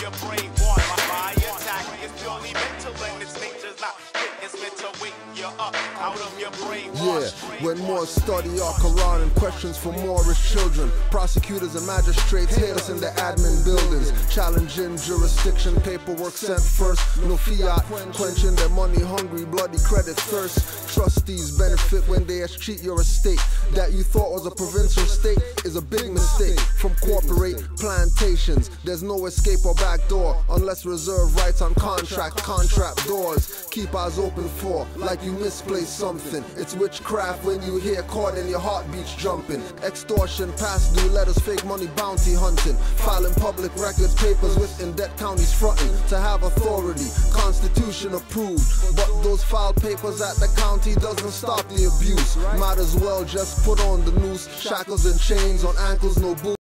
your brain washed by attack. It's purely mental and its nature's not fit. It's meant to wake you up out of your brain wash. Yeah, when Moors study our Quran and questions for Moorish children, prosecutors and magistrates hate us in the admin buildings, challenging jurisdiction, paperwork sent first, no fiat, quenching their money-hungry, bloody credit thirst. Trustees benefit when they escheat your estate. That you thought was a provincial state is a big mistake. From corporate plantations, there's no escape or back door unless reserve rights on contract doors. Keep eyes open for, like you misplaced something. It's witchcraft when you hear caught and your heartbeats jumping. Extortion, past due letters, fake money, bounty hunting. Filing public records, papers with in-debt counties fronting to have authority, constitution approved. But those filed papers at the county doesn't stop the abuse. Might as well just put on the noose, shackles and chains on ankles, no boots.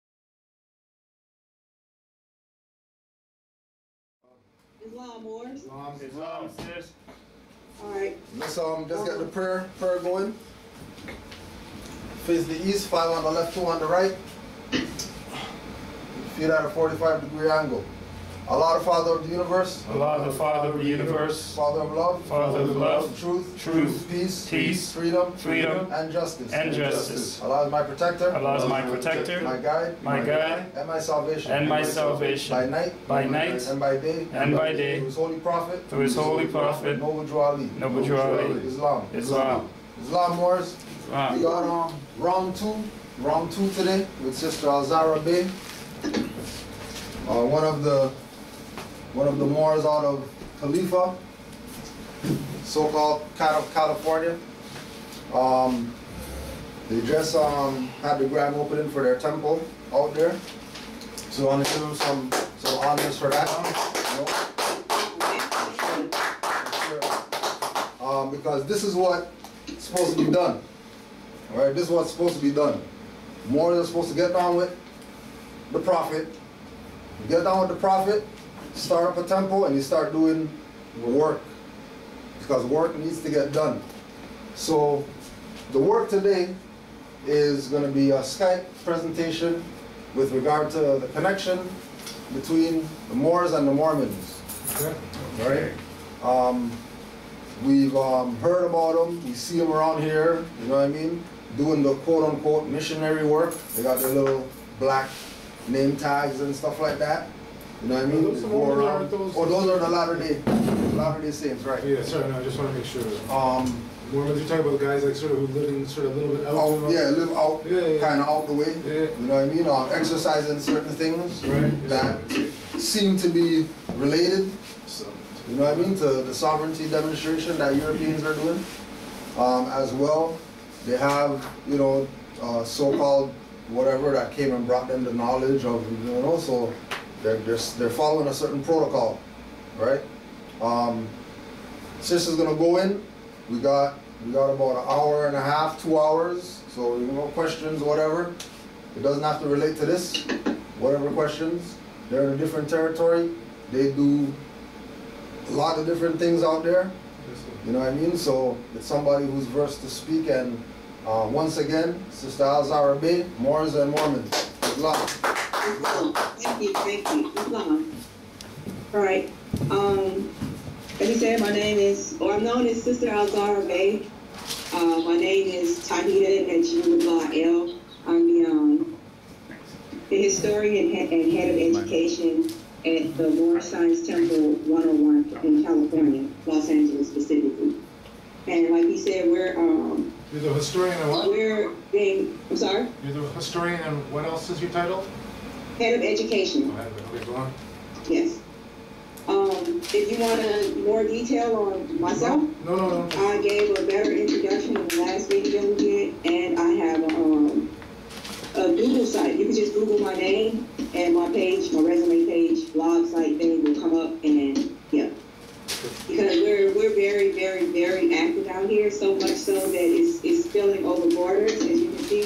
Islam, Moors. Islam, sis. Alright. Let's just get the prayer going. Face the east, 5 on the left, 2 on the right. Feet at a 45-degree angle. Allah, the Father of the universe. Allah, the Father of the universe. Father of love. Father of love. Truth. Peace. Freedom. And justice. Allah is my protector. Allah is my protector. My guide. And my salvation. By night. And by day. Through his holy prophet. Noble Ali. Islam. Moors. We got round two today with Sister Alzara Bey. One of the Moors out of Khalifa, so-called California. They just had the grand opening for their temple out there. So I want to give them some honors for that. Because this is what's supposed to be done. All right, this is what's supposed to be done. Moors are supposed to get down with the prophet. You get down with the prophet, start up a temple, and you start doing work. Because work needs to get done. So the work today is going to be a Skype presentation with regard to the connection between the Moors and the Mormons. Okay. Right? We've heard about them. We see them around here, you know what I mean, doing the quote-unquote missionary work. They got their little black name tags and stuff like that. You know what I mean? Those those are the Latter-day Saints, right? Yeah, sorry, no, I just want to make sure. Mormons, you're talking about guys like sort of who live in sort of a little bit out. Yeah, live out, kind of out the way. Yeah. You know what I mean? Exercising certain things that seem to be related. You know what I mean? To the sovereignty demonstration that Europeans are doing. As well, they have, you know, so-called whatever that came and brought them the knowledge of, you know, so they're following a certain protocol, right? Sister's gonna go in. We got about an hour and a half, 2 hours. So you know, questions, whatever. It doesn't have to relate to this. Whatever questions. They're in a different territory. They do a lot of different things out there. You know what I mean? So it's somebody who's versed to speak. And once again, Sister Alzara Bey, Moors and Mormons. Good luck. Thank you. Islam. All right. Let me say I'm known as Sister Alzara Bey. My name is Tauheedah Najee-Ullah. I'm the historian and head of education at the Moorish Science Temple 101 in California, Los Angeles specifically. And like he said, You're the historian and what? I'm sorry? You're the historian and what else is your title? Head of education. Okay, go on. Yes. If you want more detail on myself, No. I gave a better introduction in the last video we did, and I have a Google site. You can just Google my name and my page, my resume page, blog site thing will come up, and yeah. Because we're very, very, very active out here, so much so that it's spilling over borders, as you can see.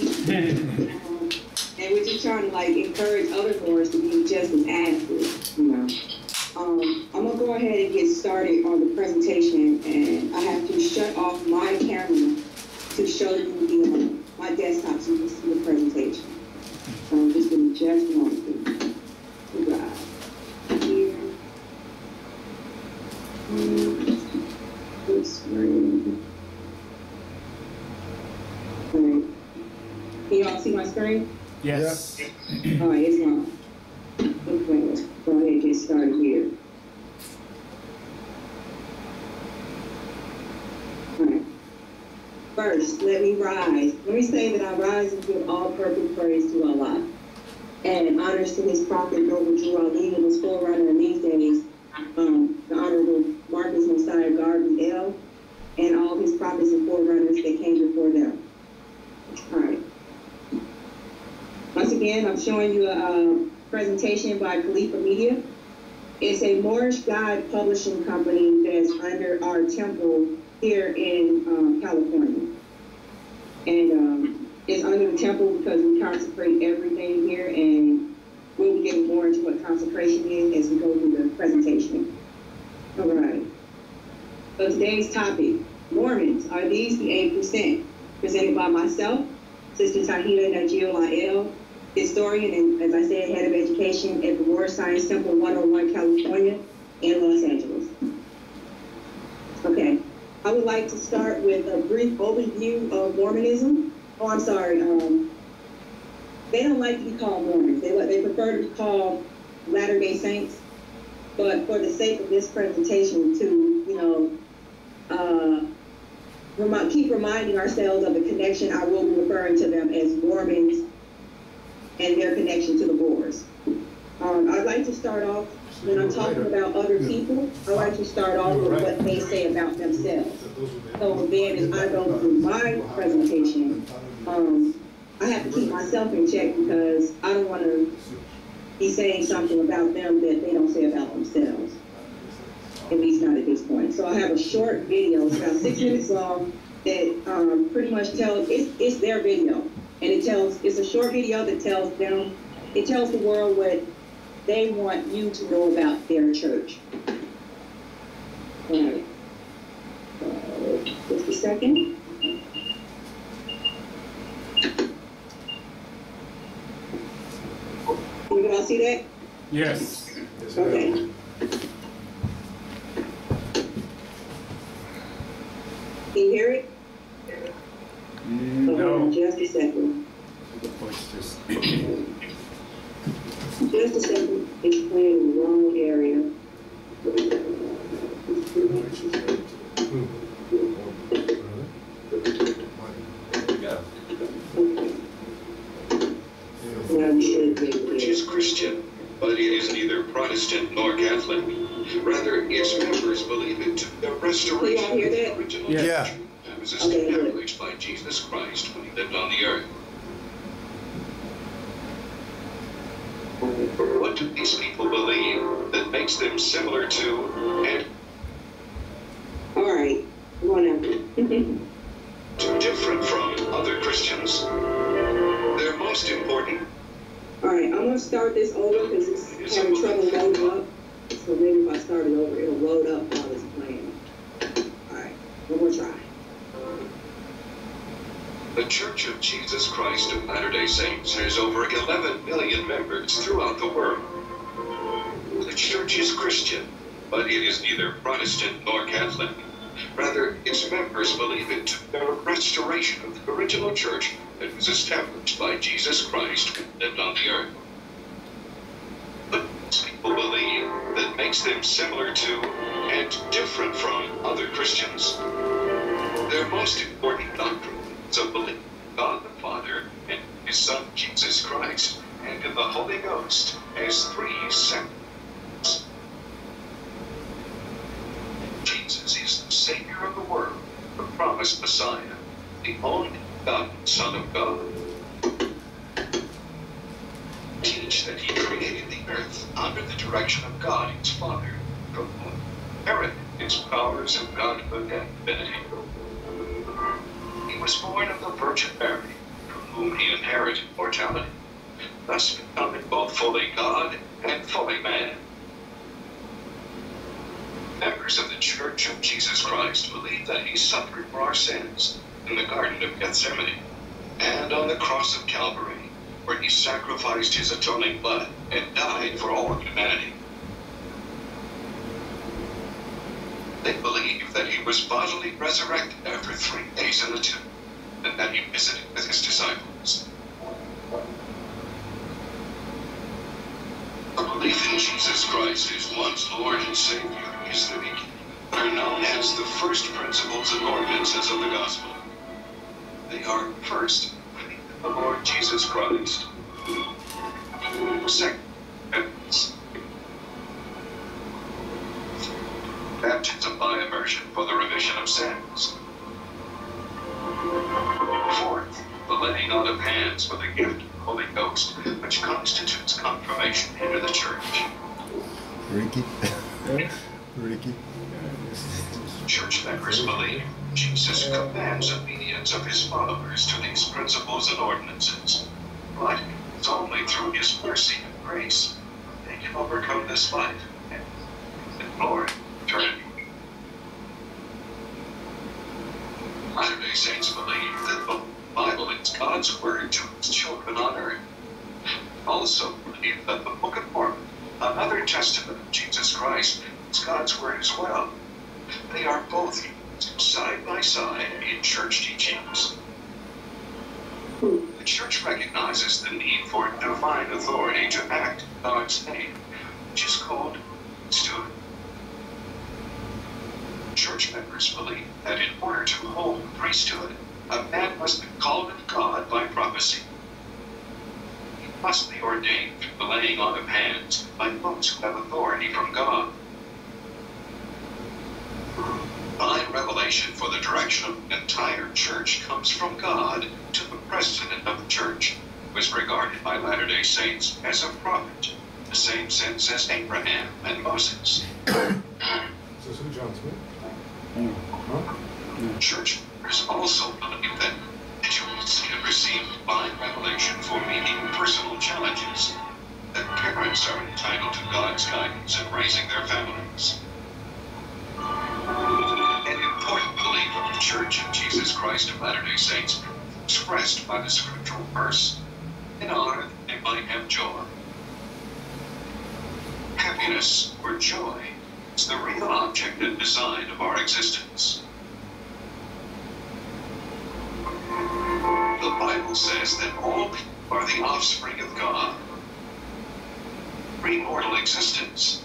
And we're just trying to like encourage other Moors to be just as active, you know. I'm gonna go ahead and get started on the presentation, and I have to shut off my camera to show you my desktop so you can see the presentation. So I'm just gonna just moment. Goodbye. Here. my screen? Yes. All right, it's on. Okay, let's go ahead and get started here. All right. First, let me rise. Let me say that I rise and give all purpose praise to Allah, and honors to his prophet, Noble Drew Ali, and his forerunner in these days, the Honorable Marcus Messiah Garvey L., and all his prophets and forerunners that came before them. All right. Once again, I'm showing you a presentation by Khalifa Media. It's a Moorish Guide publishing company that's under our temple here in California. And it's under the temple because we consecrate everything here, and we'll be getting more into what consecration is as we go through the presentation. All right. So today's topic, Mormons, are these the 8%? Presented by myself, Sister Tauheedah Najee-Ullah L., historian and, as I said, head of education at the War Science Temple 101, California, in Los Angeles. Okay, I would like to start with a brief overview of Mormonism. Oh, I'm sorry, they don't like to be called Mormons. They prefer to be called Latter-day Saints, but for the sake of this presentation to, keep reminding ourselves of the connection, I will be referring to them as Mormons and their connection to the Boers. I'd like to start off, when I'm talking about other people, I like to start off with what they say about themselves. So then as I go through my presentation, I have to keep myself in check because I don't want to be saying something about them that they don't say about themselves, at least not at this point. So I have a short video, it's about 6 minutes long, that pretty much tells, it's their video. And it's a short video that tells the world what they want you to know about their church. All right. Just a second. Can you all see that? Yes. Okay. Can you hear it? No. Just a second. Just a second. It's playing in the wrong area. Which is Christian, but it is neither Protestant nor Catholic. Rather, its members believe in the restoration of the original church that was established by Jesus Christ when he lived on the earth. What do these people believe that makes them similar to and all right, come on now. different from other Christians? Their most important. All right, I'm going to start this over because it's having trouble loading up. So maybe if I start it over, it'll load up while it's playing. All right, one more try. The Church of Jesus Christ of Latter-day Saints has over 11 million members throughout the world. The church is Christian, but it is neither Protestant nor Catholic. Rather, its members believe in the restoration of the original church that was established by Jesus Christ who lived on the earth. But people believe that makes them similar to and different from other Christians. Their most important doctrine is a belief in God the Father and his Son Jesus Christ and in the Holy Ghost as three separate. Jesus is the Savior of the world, the promised Messiah, the only begotten Son of God. Teach that he created the earth under the direction of God his Father, from whom inherited his powers of Godhood and divinity. He was born of the Virgin Mary, from whom he inherited mortality, thus becoming both fully God and fully man. Members of the Church of Jesus Christ believe that he suffered for our sins in the Garden of Gethsemane and on the cross of Calvary, where he sacrificed his atoning blood and died for all of humanity. They believe that he was bodily resurrected after 3 days in the tomb, and that he visited with his disciples. Belief in Jesus Christ as one's Lord and Savior is the beginning. Are known as the first principles and ordinances of the gospel. They are first, the Lord Jesus Christ. Second, baptism by immersion for the remission of sins. Fourth, the laying on of hands for the gift of the Holy Ghost, which constitutes confirmation into the church. Ricky. Ricky. Church members believe Jesus commands obedience of his followers to these principles and ordinances. But it's only through his mercy and grace they can overcome this life and glory eternity. Latter-day Saints believe that the Bible is God's word to his children on earth. Also believe that the Book of Mormon, another testament of Jesus Christ, is God's word as well. They are both used side by side in church teachings. The church recognizes the need for divine authority to act in God's name, which is called priesthood. Church members believe that in order to hold priesthood, a man must be called of God by prophecy. He must be ordained through the laying on of hands by those who have authority from God. Divine revelation for the direction of the entire church comes from God to the president of the church, who is regarded by Latter-day Saints as a prophet, in the same sense as Abraham and Moses. Is this who, John Smith? Huh? Church members also believe that individuals can receive divine revelation for meeting personal challenges, that parents are entitled to God's guidance in raising their families. An important belief of the Church of Jesus Christ of Latter-day Saints, expressed by the scriptural verse, in order that they might have joy. Happiness or joy is the real object and design of our existence. The Bible says that all people are the offspring of God. Immortal existence.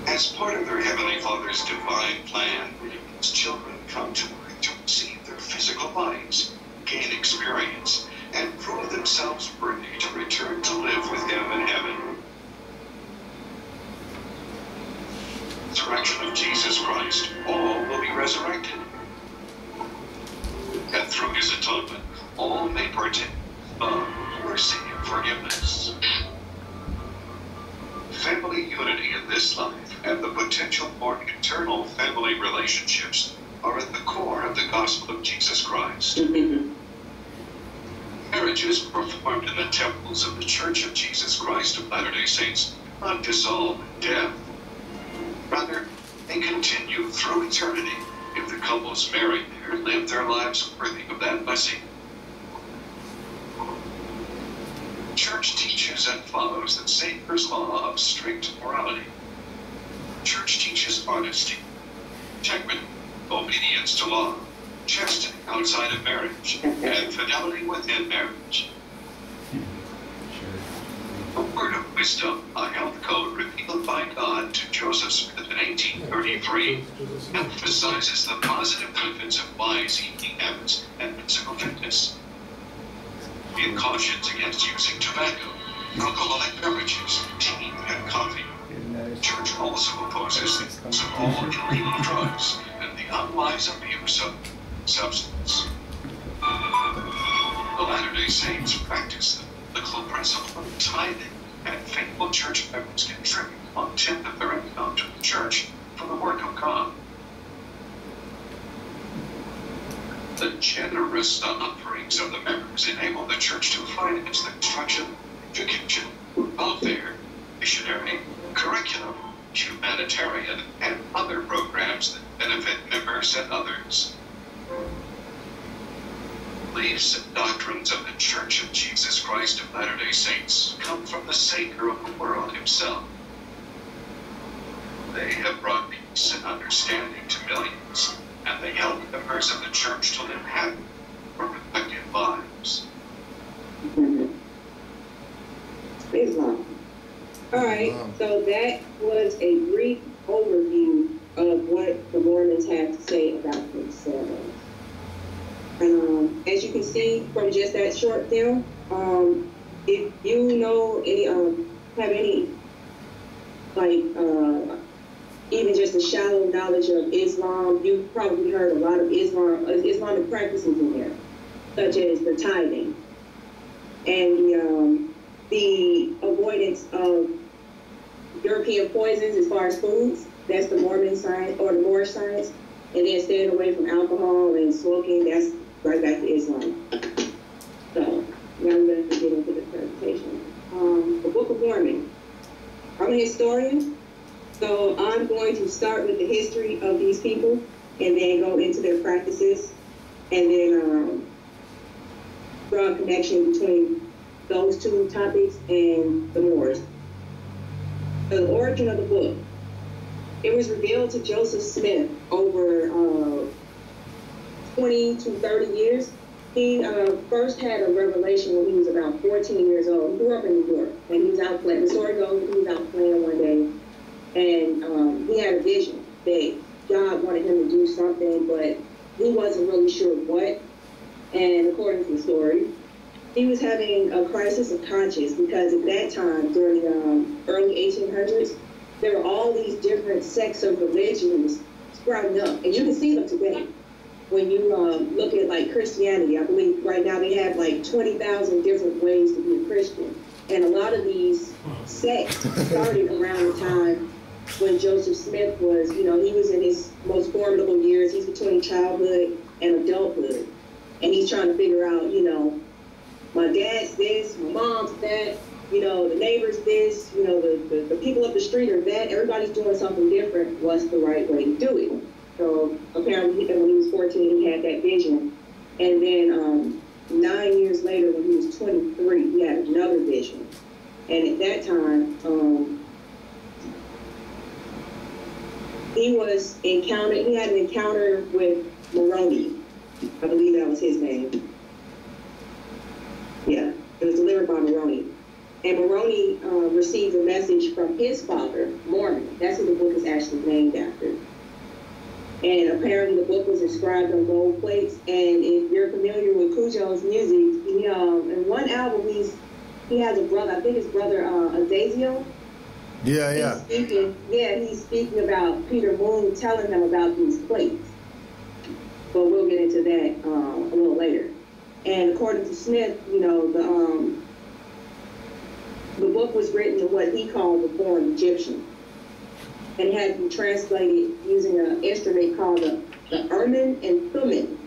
As part of their Heavenly Father's divine plan, his children come to earth to receive their physical bodies, gain experience, and prove themselves worthy to return to live with him in heaven. Resurrection of Jesus Christ, all will be resurrected. And through his atonement, all may partake of mercy and forgiveness. Family unity in this life and the potential for eternal family relationships are at the core of the gospel of Jesus Christ. Marriages performed in the temples of the Church of Jesus Christ of Latter-day Saints not dissolve in death. Rather, they continue through eternity if the couples married there live their lives worthy of that blessing. The Church teaches and follows the Savior's law of strict morality. The Church teaches honesty, integrity, obedience to law, chastity outside of marriage, and fidelity within marriage. The word of wisdom, a health code revealed by God to Joseph Smith in 1833, emphasizes the positive benefits of wise eating habits and physical fitness. It cautions against using tobacco, alcoholic beverages, tea, and coffee. The Church also opposes the use of all illegal drugs and the unwise abuse of substance. The Latter-day Saints practice the biblical principle of tithing, and faithful church members contribute 1/10 of their income to the church for the work of God. The generous offerings of the members enable the church to finance the construction, education, welfare, missionary, curriculum, humanitarian, and other programs that benefit members and others. Beliefs and doctrines of the Church of Jesus Christ of Latter-day Saints come from the Savior of the world himself. They have brought peace and understanding to millions, and they help members of the church to live happy, productive lives. Islam. All right, so that was a brief overview of what the Mormons have to say about themselves. As you can see from just that short film, if you know any, have any, like, even just a shallow knowledge of Islam, you've probably heard a lot of Islamic practices in there, such as the tithing and the avoidance of European poisons as far as foods. That's the Mormon science or the Moorish science. And then staying away from alcohol and smoking, that's right back to Islam. So now I'm going to get into the presentation. The Book of Mormon. I'm a historian, so I'm going to start with the history of these people and then go into their practices and then draw a connection between those two topics and the Moors. The origin of the book. It was revealed to Joseph Smith over 20 to 30 years. He first had a revelation when he was about 14 years old. He grew up in New York, and he was out playing. The story goes that he was out playing one day, and he had a vision that God wanted him to do something, but he wasn't really sure what. And according to the story, he was having a crisis of conscience because at that time, during the early 1800s, there were all these different sects of religions sprouting up, and you can see them today. When you look at like Christianity, I believe right now they have like 20,000 different ways to be a Christian, and a lot of these sects started around the time when Joseph Smith was, he was in his most formidable years. He's between childhood and adulthood, and he's trying to figure out, my dad's this, my mom's that. The neighbors this, the people up the street are that. Everybody's doing something different. What's the right way to do it? So apparently when he was 14, he had that vision. And then 9 years later, when he was 23, he had another vision. And at that time, he had an encounter with Moroni. I believe that was his name. Yeah, it was delivered by Moroni. And Moroni received a message from his father, Mormon. That's who the book is actually named after. And apparently the book was inscribed on gold plates. And if you're familiar with Cujo's music, in one album he has a brother, I think his brother Azazio. Yeah. He's speaking about Peter Moon telling him about these plates. But we'll get into that a little later. And according to Smith, the book was written in what he called the born Egyptian. And it had to be translated using an instrument called the Ermin and Thummim.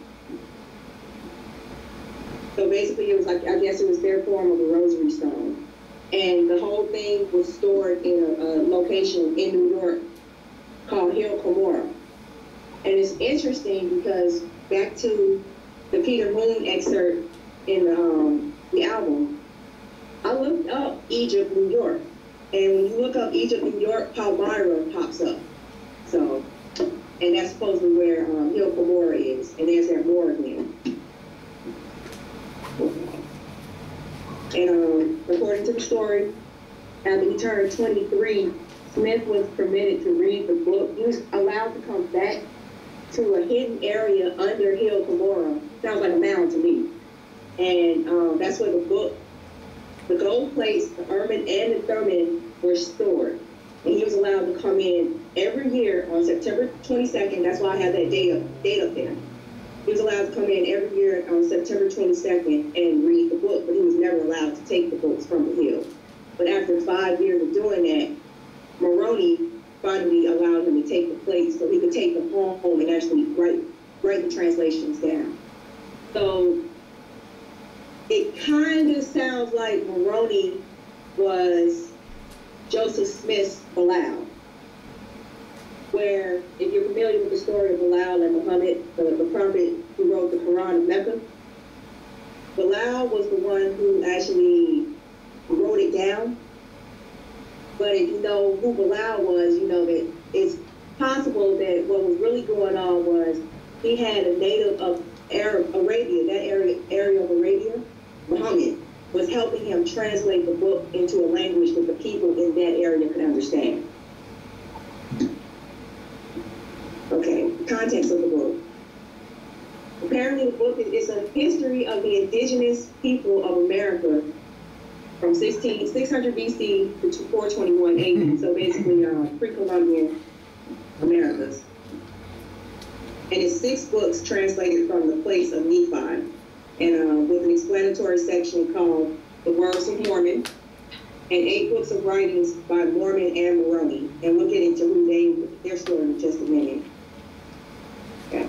So basically it was like, I guess it was their form of a rosary stone. And the whole thing was stored in a location in New York called Hill Cumorah. And it's interesting because back to the Peter Moon excerpt in the album, I looked up Egypt, New York, and when you look up Egypt, New York, Palmyra pops up. So, and that's supposedly where Hill Cumorah is, and there's that Moor again. And according to the story, after he turned 23, Smith was permitted to read the book. He was allowed to come back to a hidden area under Hill Cumorah. Sounds like a mound to me. And that's where the gold plates, the Ermin and the Thummim were stored. And he was allowed to come in every year on September 22nd. That's why I have that date up there. He was allowed to come in every year on September 22nd and read the book, but he was never allowed to take the books from the hill. But after 5 years of doing that, Moroni finally allowed him to take the plates so he could take them home and actually write the translations down. So it kind of sounds like Moroni was Joseph Smith's Bilal, where, if you're familiar with the story of Bilal and Muhammad, the prophet who wrote the Quran of Mecca, Bilal was the one who actually wrote it down. But if you know who Bilal was, you know that it's possible that what was really going on was he had a native of Arabia, that area of Arabia, Muhammad, was helping him translate the book into a language that the people in that area could understand. Okay, the context of the book. Apparently the book is a history of the indigenous people of America from 600 BC to 421 AD, so basically pre-Columbian Americas. And it's 6 books translated from the place of Nephi, and with an explanatory section called The Words of Mormon, and 8 books of writings by Mormon and Moroni. And we'll get into who named their story in just a minute. Okay.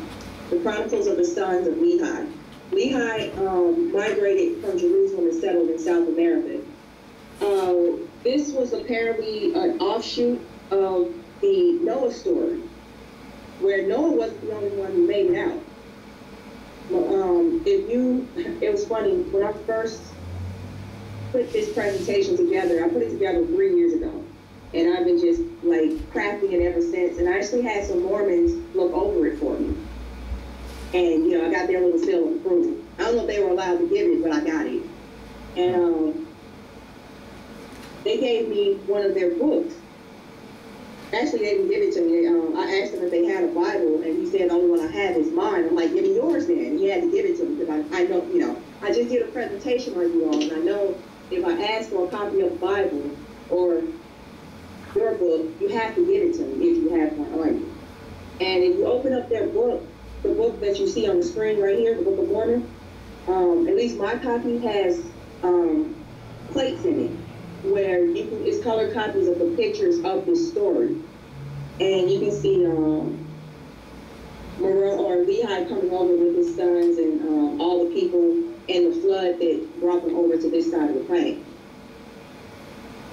The Chronicles of the Sons of Lehi. Lehi migrated from Jerusalem and settled in South America. This was apparently an offshoot of the Noah story, where Noah wasn't the only one who made it out. It was funny, when I first put this presentation together, I put it together 3 years ago, and I've been just like crafting it ever since, and I actually had some Mormons look over it for me. And, you know, I got their little seal of approval. I don't know if they were allowed to give it, but I got it. And they gave me one of their books. Actually, they didn't give it to me. I asked them if they had a Bible, and he said, the only one I have is mine. I'm like, give me yours then. And he had to give it to me because I know, you know, I just did a presentation on you all, and I know if I ask for a copy of the Bible or your book, you have to give it to me if you have one on you. And if you open up their book, the book that you see on the screen right here, the Book of Mormon, at least my copy has plates in it where you can, it's colored copies of the pictures of the story. And you can see Lehi coming over with his sons and all the people and the flood that brought them over to this side of the planet.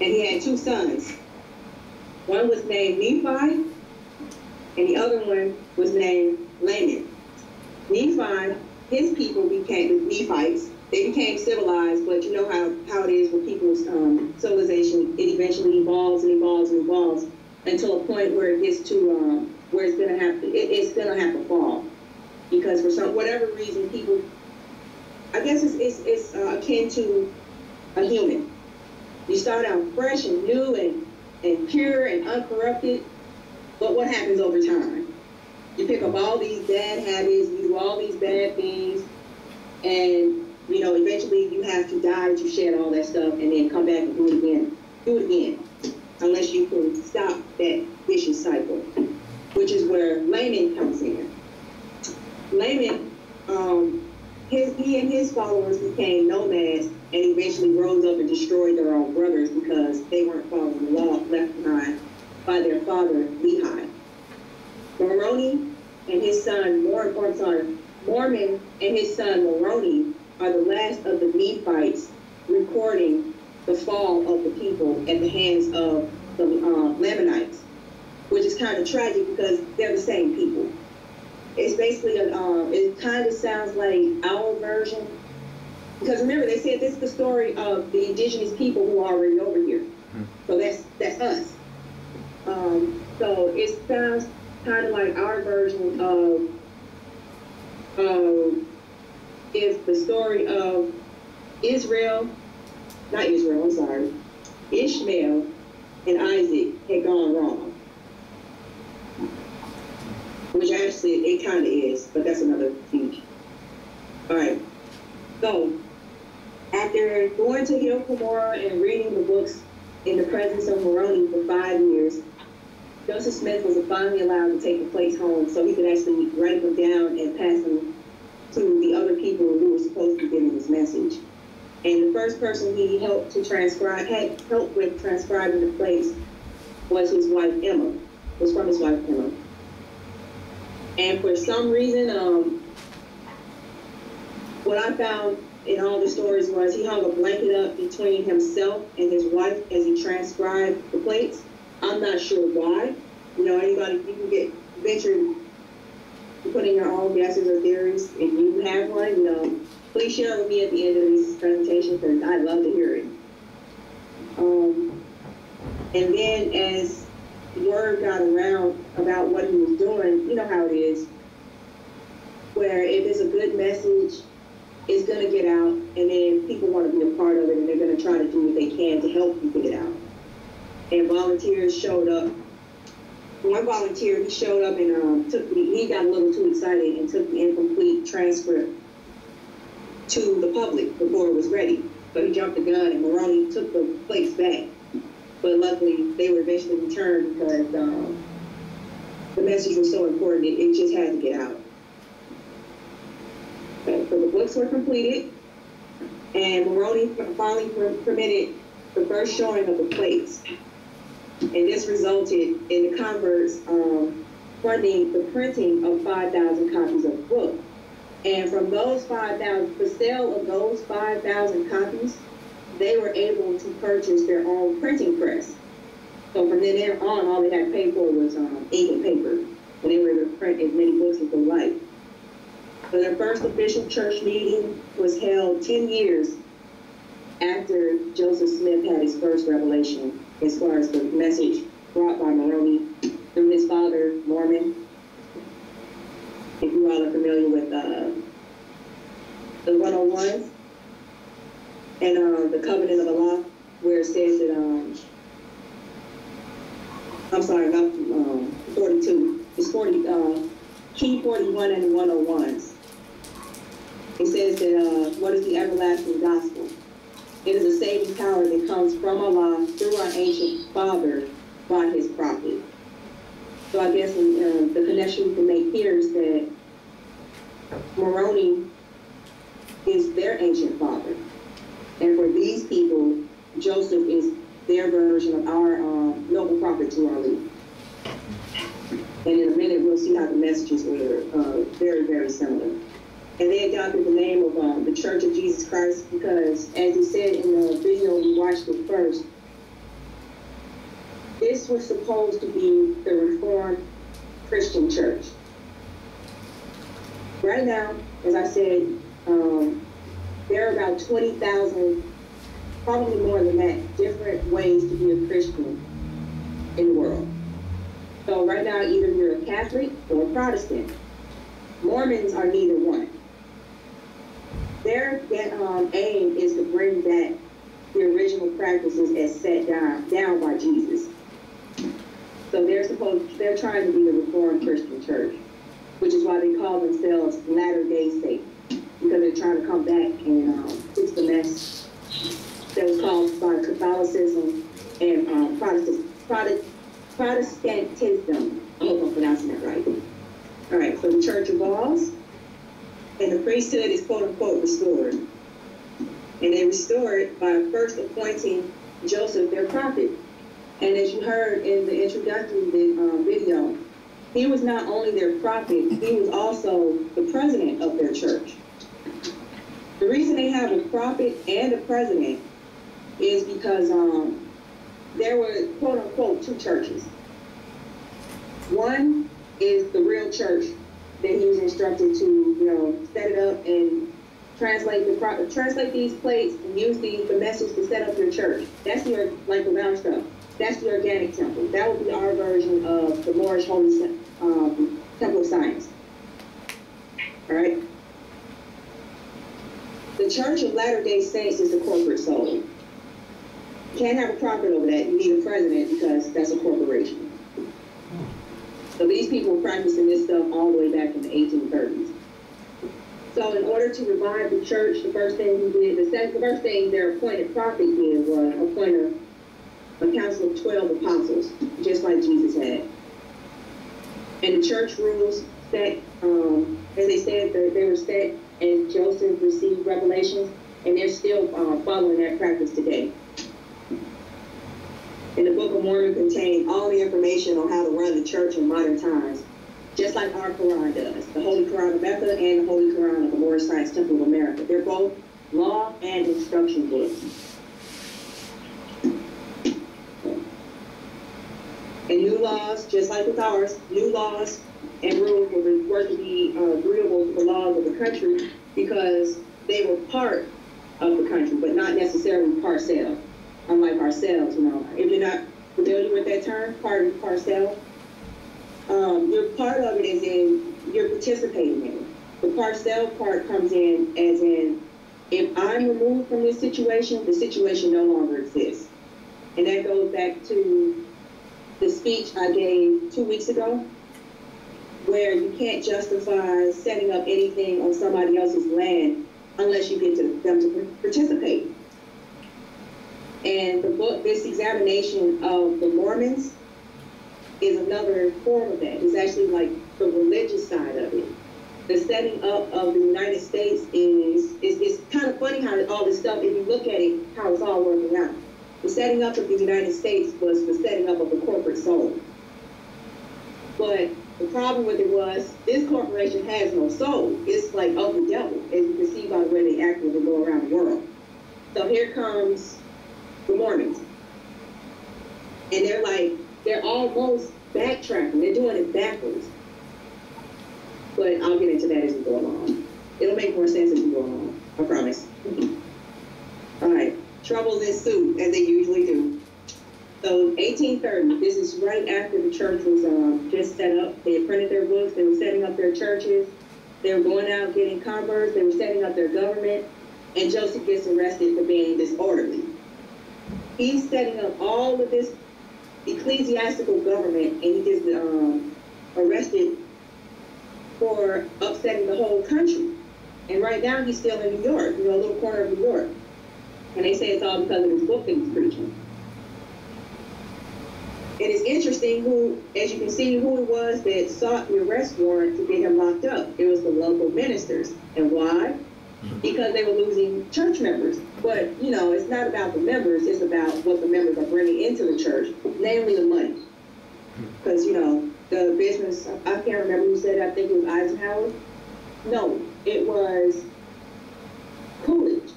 And he had 2 sons. One was named Nephi, and the other one was named Laman. Nephi, his people became the Nephites. They became civilized, but you know how it is with people's civilization. It eventually evolves and evolves and evolves until a point where it gets to where it's gonna have to fall, because for whatever reason, people, I guess it's akin to a human. You start out fresh and new and pure and uncorrupted, but what happens over time? You pick up all these bad habits, you do all these bad things, and you know, eventually you have to die to shed all that stuff and then come back and do it again. Do it again. Unless you can stop that vicious cycle, which is where Laman comes in. Laman, he and his followers became nomads and eventually rose up and destroyed their own brothers because they weren't following the law left behind by their father, Lehi. Moroni and his son, Mormon and his son, Moroni, are the last of the Nephites recording the fall of the people at the hands of the Lamanites, which is kind of tragic because they're the same people. It's basically, it kind of sounds like our version, because remember, they said this is the story of the indigenous people who are already over here. So that's us. So it sounds kind of like our version of if the story of Ishmael and Isaac had gone wrong. Which actually it kind of is, but that's another huge. All right. So after going to Hill Cumorah and reading the books in the presence of Moroni for 5 years, Joseph Smith was finally allowed to take the plates home so he could actually write them down and pass them to the other people who were supposed to be giving his message. And the first person he helped with transcribing the plates was his wife Emma. Was from his wife Emma. And for some reason, what I found in all the stories was he hung a blanket up between himself and his wife as he transcribed the plates. I'm not sure why. You know, anybody, you can venture to put in your own guesses or theories. If you have one, you know, please share with me at the end of this presentation because I'd love to hear it. And then as word got around about what he was doing, you know how it is, where if it's a good message it's going to get out, and then people want to be a part of it, and they're going to try to do what they can to help you get it out. And volunteers showed up. One volunteer, he showed up and he got a little too excited and took the incomplete transcript to the public before it was ready. So he jumped the gun, and Moroni took the plates back. But luckily, they were eventually returned because the message was so important, it just had to get out. So the books were completed, and Moroni finally permitted the first showing of the plates. And this resulted in the converts funding the printing of 5,000 copies of the book. And from those 5,000, the sale of those 5,000 copies, they were able to purchase their own printing press. So from then on, all they had to pay for was ink and paper. And they were able to print as many books as they liked. So their first official church meeting was held 10 years after Joseph Smith had his first revelation, as far as the message brought by Moroni through his father, Mormon. If you all are familiar with the 101s and the covenant of Allah, where it says that, I'm sorry, not 42. It's 40, key 41 and the 101s. It says that, what is the everlasting gospel? It is a saving power that comes from Allah through our ancient father by his prophet. So I guess the connection we can make here is that Moroni is their ancient father. And for these people, Joseph is their version of our noble prophet Tauheedah. And in a minute, we'll see how the messages were very, very similar. And they adopted the name of the Church of Jesus Christ because, as he said in the video we watched it first, this was supposed to be the Reformed Christian church. Right now, as I said, there are about 20,000, probably more than that, different ways to be a Christian in the world. So right now, either you're a Catholic or a Protestant. Mormons are neither one. Their aim is to bring back the original practices as set down by Jesus. So they're trying to be the Reformed Christian church, which is why they call themselves Latter-day Saints, because they're trying to come back and fix the mess that was caused by Catholicism and Protestantism. I hope I'm pronouncing that right. All right, so the church evolves, and the priesthood is quote-unquote restored. And they restore it by first appointing Joseph their prophet. And as you heard in the introductory video, he was not only their prophet, he was also the president of their church. The reason they have a prophet and a president is because there were quote-unquote two churches. One is the real church that he was instructed to, set it up and translate these plates and use the message to set up your church. That's the round stuff. That's the organic temple. That would be our version of the Moorish Holy Temple of Science. All right. The Church of Latter-day Saints is the corporate soul. You can't have a prophet over that. You need a president because that's a corporation. So these people were practicing this stuff all the way back in the 1830s. So in order to revive the church, the first thing their appointed prophet did was appoint a council of 12 apostles, just like Jesus had. And the church rules set, as they said, they were set, and Joseph received revelations, and they're still following that practice today. And the Book of Mormon contains all the information on how to run the church in modern times, just like our Quran does. The Holy Quran of Mecca and the Holy Quran of the Moorish Science Temple of America. They're both law and instruction books. And new laws, just like with ours, new laws and rules were to be agreeable to the laws of the country because they were part of the country, but not necessarily parcel. Unlike ourselves, if you're not familiar with that term, parcel, you're part of it as in you're participating in it. The parcel part comes in as in, if I'm removed from this situation, the situation no longer exists. And that goes back to the speech I gave 2 weeks ago, where you can't justify setting up anything on somebody else's land unless you get them to participate. And the book, this examination of the Mormons is another form of that. It's actually like the religious side of it. The setting up of the United States is kind of funny how all this stuff, if you look at it, how it's all working out. The setting up of the United States was the setting up of the corporate soul. But the problem with it was, this corporation has no soul. It's like of the devil, as you can see by the way they act when they go around the world. So here comes the Mormons. And they're almost backtracking. They're doing it backwards. But I'll get into that as we go along. It'll make more sense as we go along, I promise. All right, troubles ensue, as they usually do. So 1830, this is right after the church was just set up. They had printed their books, they were setting up their churches, they were going out getting converts, they were setting up their government, and Joseph gets arrested for being disorderly. He's setting up all of this ecclesiastical government, and he gets arrested for upsetting the whole country. And right now he's still in New York, a little corner of New York. And they say it's all because of his book that he's preaching. It is interesting who, as you can see, who it was that sought the arrest warrant to get him locked up. It was the local ministers. And why? Because they were losing church members. But, it's not about the members, it's about what the members are bringing into the church, namely the money. Because, the business, I can't remember who said it, I think it was Eisenhower. No, it was Coolidge,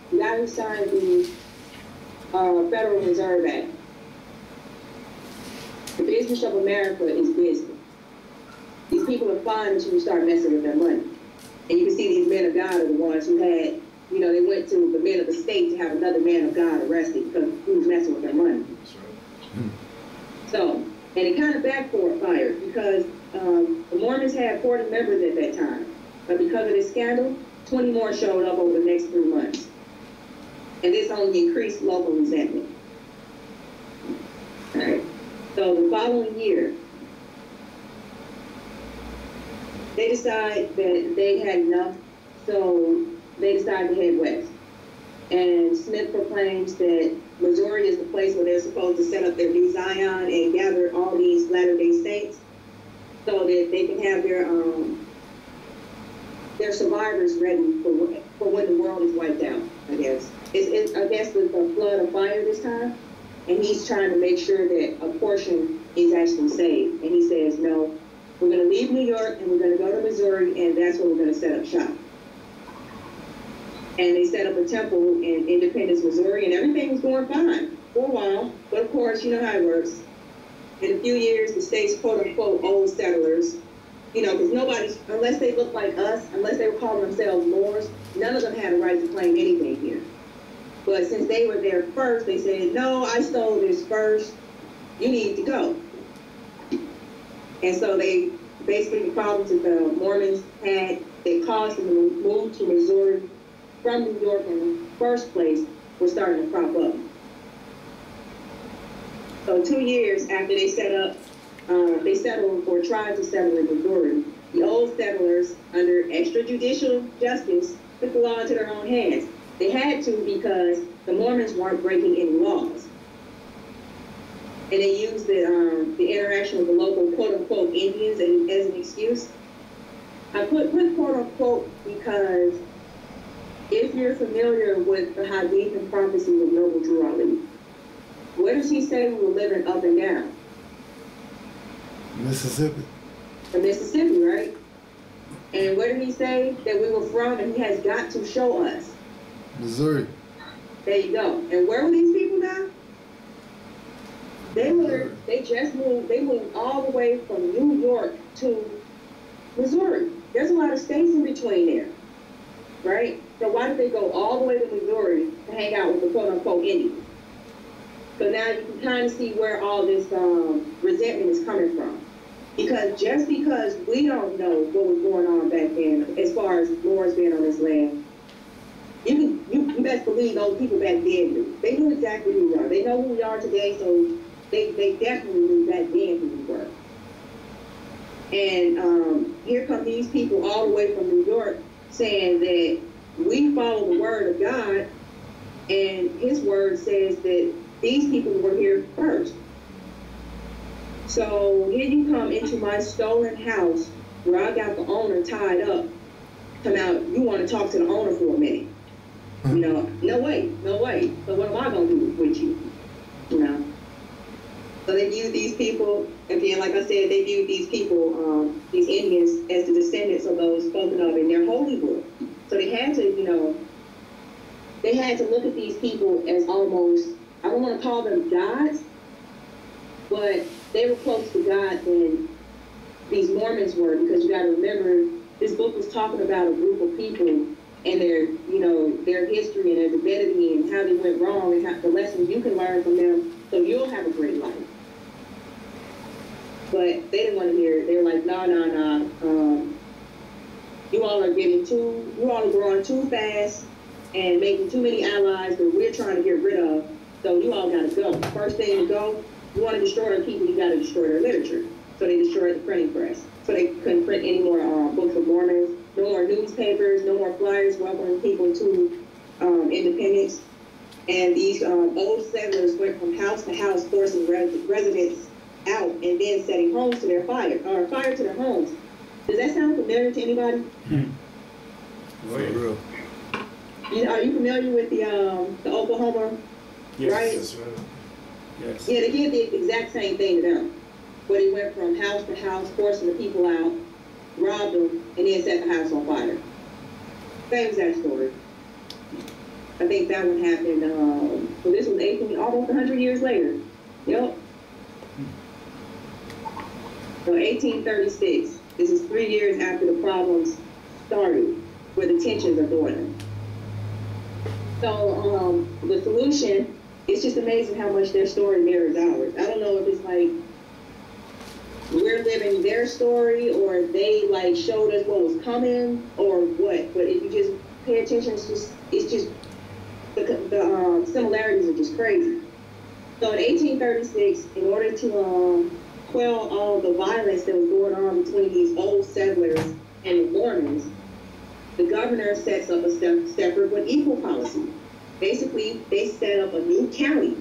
the guy who signed the Federal Reserve Act. The business of America is business. These people are fine until you start messing with their money. And you can see these men of God are the ones who had, they went to the men of the state to have another man of God arrested because he was messing with their money. So, and it kind of backfired because the Mormons had 40 members at that time. But because of this scandal, 20 more showed up over the next 3 months. And this only increased local resentment. All right. So the following year, they decide that they had enough, so they decide to head west. And Smith proclaims that Missouri is the place where they're supposed to set up their new Zion and gather all these Latter-day Saints so that they can have their survivors ready for when the world is wiped out, I guess. I guess with the flood of fire this time, and he's trying to make sure that a portion is actually saved. And he says, no, we're going to leave New York and we're going to go to Missouri, and that's where we're going to set up shop. And they set up a temple in Independence, Missouri, and everything was going fine for a while. But of course, you know how it works. In a few years, the state's quote-unquote old settlers, because nobody, unless they look like us, unless they were calling themselves Moors, none of them had a right to claim anything here. But since they were there first, they said, no, I stole this first, you need to go. And so they, basically the problems that the Mormons had that caused them to move to Missouri from New York in the first place were starting to crop up. So 2 years after they they settled or tried to settle in Missouri, the old settlers, under extrajudicial justice, took the law into their own hands. They had to because the Mormons weren't breaking any laws. And they used the interaction with the local quote-unquote Indians as an excuse. I put quote-unquote because if you're familiar with the Hadith and prophecy of Noble Drew Ali, where does he say we were living up and down? Mississippi. The Mississippi, right? And where did he say that we were from, and he has got to show us? Missouri. There you go. And where were these people now? They moved all the way from New York to Missouri. There's a lot of states in between there, right? So why did they go all the way to Missouri to hang out with the quote-unquote Indians? So now you can kind of see where all this resentment is coming from. Because just because we don't know what was going on back then, as far as Lord's being on this land, you best believe those people back then knew. They knew exactly who we are. They know who we are today, so they definitely knew back then who we were. And here come these people all the way from New York saying that we follow the word of God, and his word says that these people were here first. So here you come into my stolen house where I got the owner tied up. Come out, you want to talk to the owner for a minute. You know, no way. So what am I going to do with you? You know? So they viewed these people, again, like I said, they viewed these people, these Indians, as the descendants of those spoken of in their holy book. So they had to, you know, they had to look at these people as almost, I don't want to call them gods, but they were closer to God than these Mormons were, because you got to remember, this book was talking about a group of people and their, you know, their history and their divinity and how they went wrong and how, the lessons you can learn from them, so you'll have a great life. But they didn't want to hear it. They were like, nah. You all are growing too fast and making too many allies that we're trying to get rid of. So you all got to go. First thing to go, you want to destroy our people, you got to destroy their literature. So they destroyed the printing press. So they couldn't print any more books of Mormons, no more newspapers, no more flyers welcoming people to independence. And these old settlers went from house to house, forcing residents out and then setting homes to their fire to their homes. Does that sound familiar to anybody? For real. Are you familiar with the Oklahoma Yes. riots? Yes. Yeah, they did the exact same thing to them. Where they went from house to house, forcing the people out, robbed them, and then set the house on fire. Same exact story. I think that one happened, so this was almost 100 years later. Yep. So 1836, this is 3 years after the problems started, where the tensions are boiling. So the solution, it's just amazing how much their story mirrors ours. I don't know if it's like we're living their story or they like showed us what was coming or what, but if you just pay attention, it's just the similarities are just crazy. So in 1836, in order to quell all the violence that was going on between these old settlers and the Mormons, the governor sets up a separate but equal policy. Basically, they set up a new county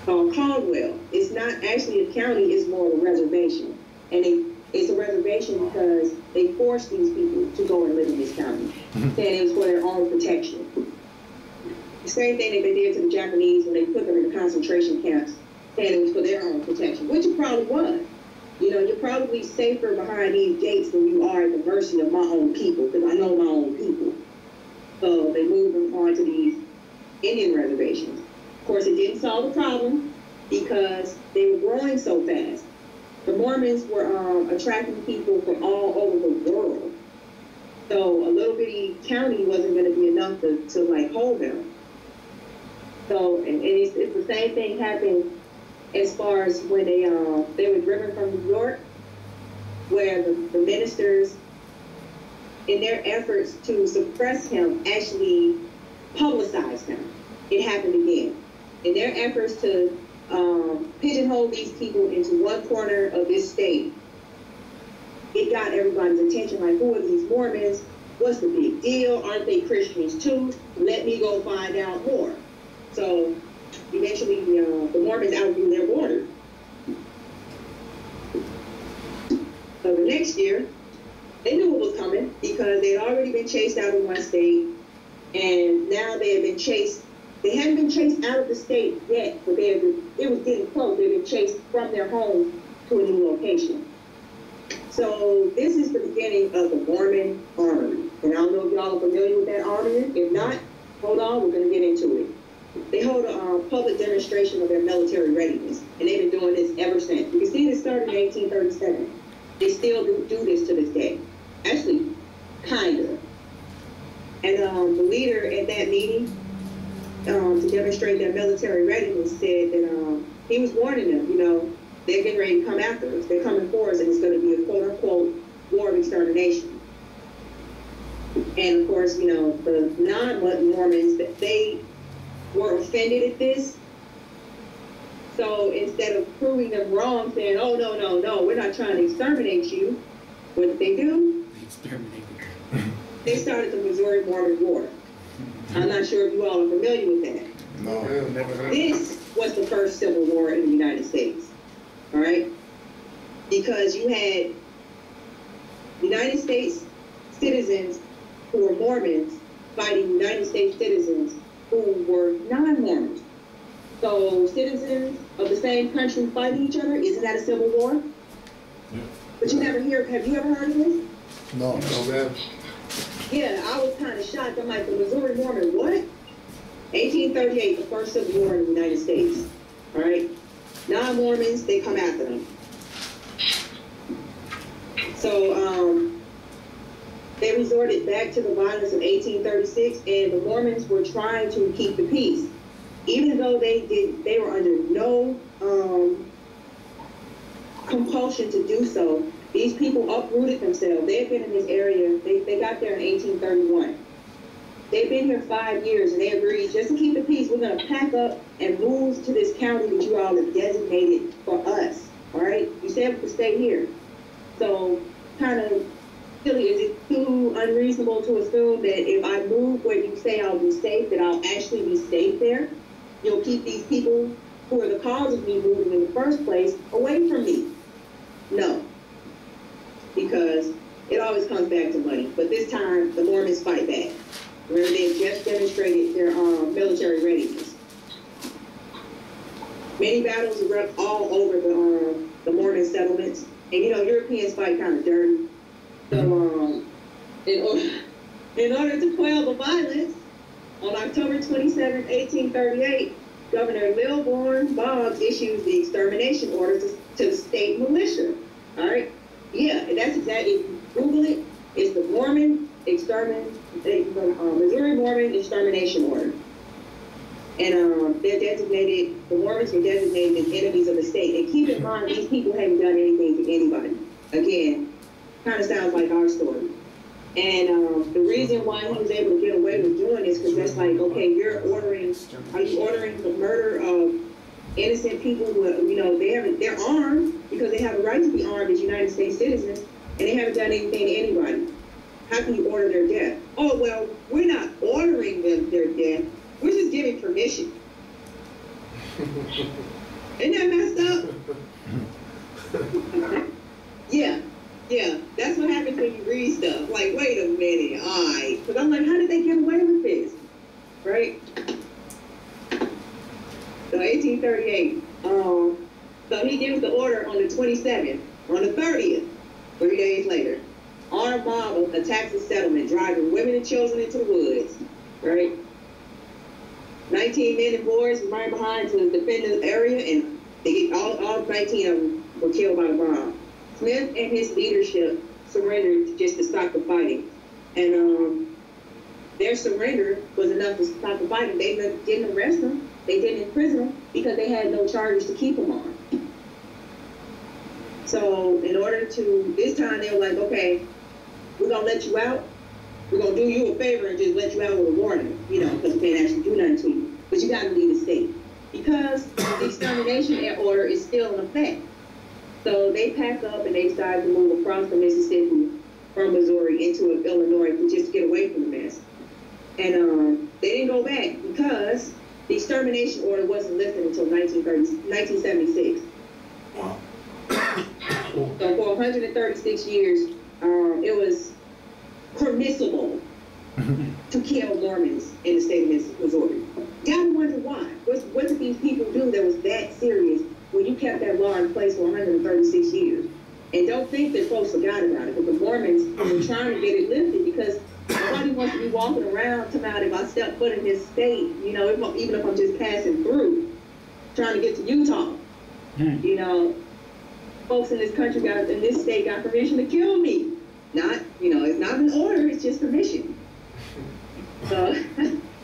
called Caldwell. It's not actually a county, it's more of a reservation. And it's a reservation because they forced these people to go and live in this county, saying it was for their own protection. The same thing that they did to the Japanese when they put them in the concentration camps, saying it was for their own protection, which it probably was. You know, you're probably safer behind these gates than you are at the mercy of my own people, because I know my own people. So they moved them on to these Indian reservations. Of course, it didn't solve the problem because they were growing so fast. The Mormons were attracting people from all over the world. So a little bitty county wasn't going to be enough to like hold them. So, and it's the same thing happened as far as when they were driven from New York, where the ministers, in their efforts to suppress him, actually publicized him. It happened again. In their efforts to pigeonhole these people into one corner of this state, it got everybody's attention, like, who are these Mormons? What's the big deal? Aren't they Christians too? Let me go find out more. So eventually the Mormons outgrew their border. So the next year, they knew it was coming because they had already been chased out of one state, and now they had been chased. They hadn't been chased out of the state yet, but it was getting close. They had been chased from their home to a new location. So this is the beginning of the Mormon Army. And I don't know if y'all are familiar with that army. If not, hold on, we're going to get into it. They hold a public demonstration of their military readiness, and they've been doing this ever since. You can see this started in 1837. They still do this to this day. Actually, kind of. And the leader at that meeting, to demonstrate their military readiness, said that he was warning them, you know, they're getting ready to come after us. They're coming for us, and it's going to be a quote-unquote war of extermination. And of course, you know, the non-Mormons, they were offended at this. So instead of proving them wrong, saying, oh, no, no, no, we're not trying to exterminate you, what did they do? They exterminated. They started the Missouri Mormon War. I'm not sure if you all are familiar with that. No, never heard. This was the first civil war in the United States, all right? Because you had United States citizens who were Mormons fighting United States citizens who were non-Mormons. So citizens of the same country fighting each other, isn't that a civil war? Yeah. But you never hear, have you ever heard of this? No, man. Yeah, I was kind of shocked. I'm like, the Missouri Mormon, what? 1838, the first civil war in the United States, all right? Non-Mormons, they come after them. So, they resorted back to the violence of 1836, and the Mormons were trying to keep the peace. Even though they were under no compulsion to do so, these people uprooted themselves. They had been in this area, they got there in 1831. They've been here 5 years, and they agreed, just to keep the peace, we're going to pack up and move to this county that you all have designated for us, all right? You said we could stay here. So, kind of silly, is it too unreasonable to assume that if I move where you say I'll be safe, that I'll actually be safe there? You'll keep these people who are the cause of me moving in the first place away from me? No. Because it always comes back to money. But this time, the Mormons fight back. Where they've just demonstrated their military readiness. Many battles erupt all over the Mormon settlements. And you know, Europeans fight kind of dirty. So in order to quell the violence, on October 27, 1838, Governor Lilburn Boggs issues the extermination order to the state militia. All right? Yeah, and that's exactly, if you Google it, it's the Missouri Mormon Extermination Order. And the Mormons were designated as enemies of the state. And keep in mind, these people haven't done anything to anybody. Again, kind of sounds like our story. And the reason why he was able to get away with doing this, because that's like, okay, are you ordering the murder of innocent people who, you know, they're armed because they have a right to be armed as United States citizens, and they haven't done anything to anybody. How can you order their death? Oh, well, we're not ordering their death. We're just giving permission. Isn't that messed up? Yeah, that's what happens when you read stuff. Like, wait a minute, all right. Because I'm like, how did they get away with this? Right? So 1838, so he gives the order on the 27th. On the 30th, 3 days later, armed mob attacks the settlement, driving women and children into the woods, right? 19 men and boys remain behind to defend the area, and they get all 19 of them were killed by the bomb. Smith and his leadership surrendered just to stop the fighting. And their surrender was enough to stop the fighting. They didn't arrest them. They didn't imprison them because they had no charges to keep them on. So in order to, this time they were like, okay, we're going to let you out. We're going to do you a favor and just let you out with a warning, you know, because we can't actually do nothing to you. But you got to leave the state. Because the extermination order is still in effect. So they packed up and they decided to move across the Mississippi from Missouri into Illinois just to get away from the mess. And they didn't go back because the extermination order wasn't lifted until 1976. Wow. So for 136 years, it was permissible to kill Mormons in the state of Missouri. Gotta wonder why. What did these people do that was that serious when you kept that law in place for 136 years? And don't think that folks forgot about it, but the Mormons were trying to get it lifted because nobody wants to be walking around talking about if I step foot in this state, you know, even if I'm just passing through, trying to get to Utah. You know, folks in this country in this state got permission to kill me. Not, you know, it's not an order, it's just permission. So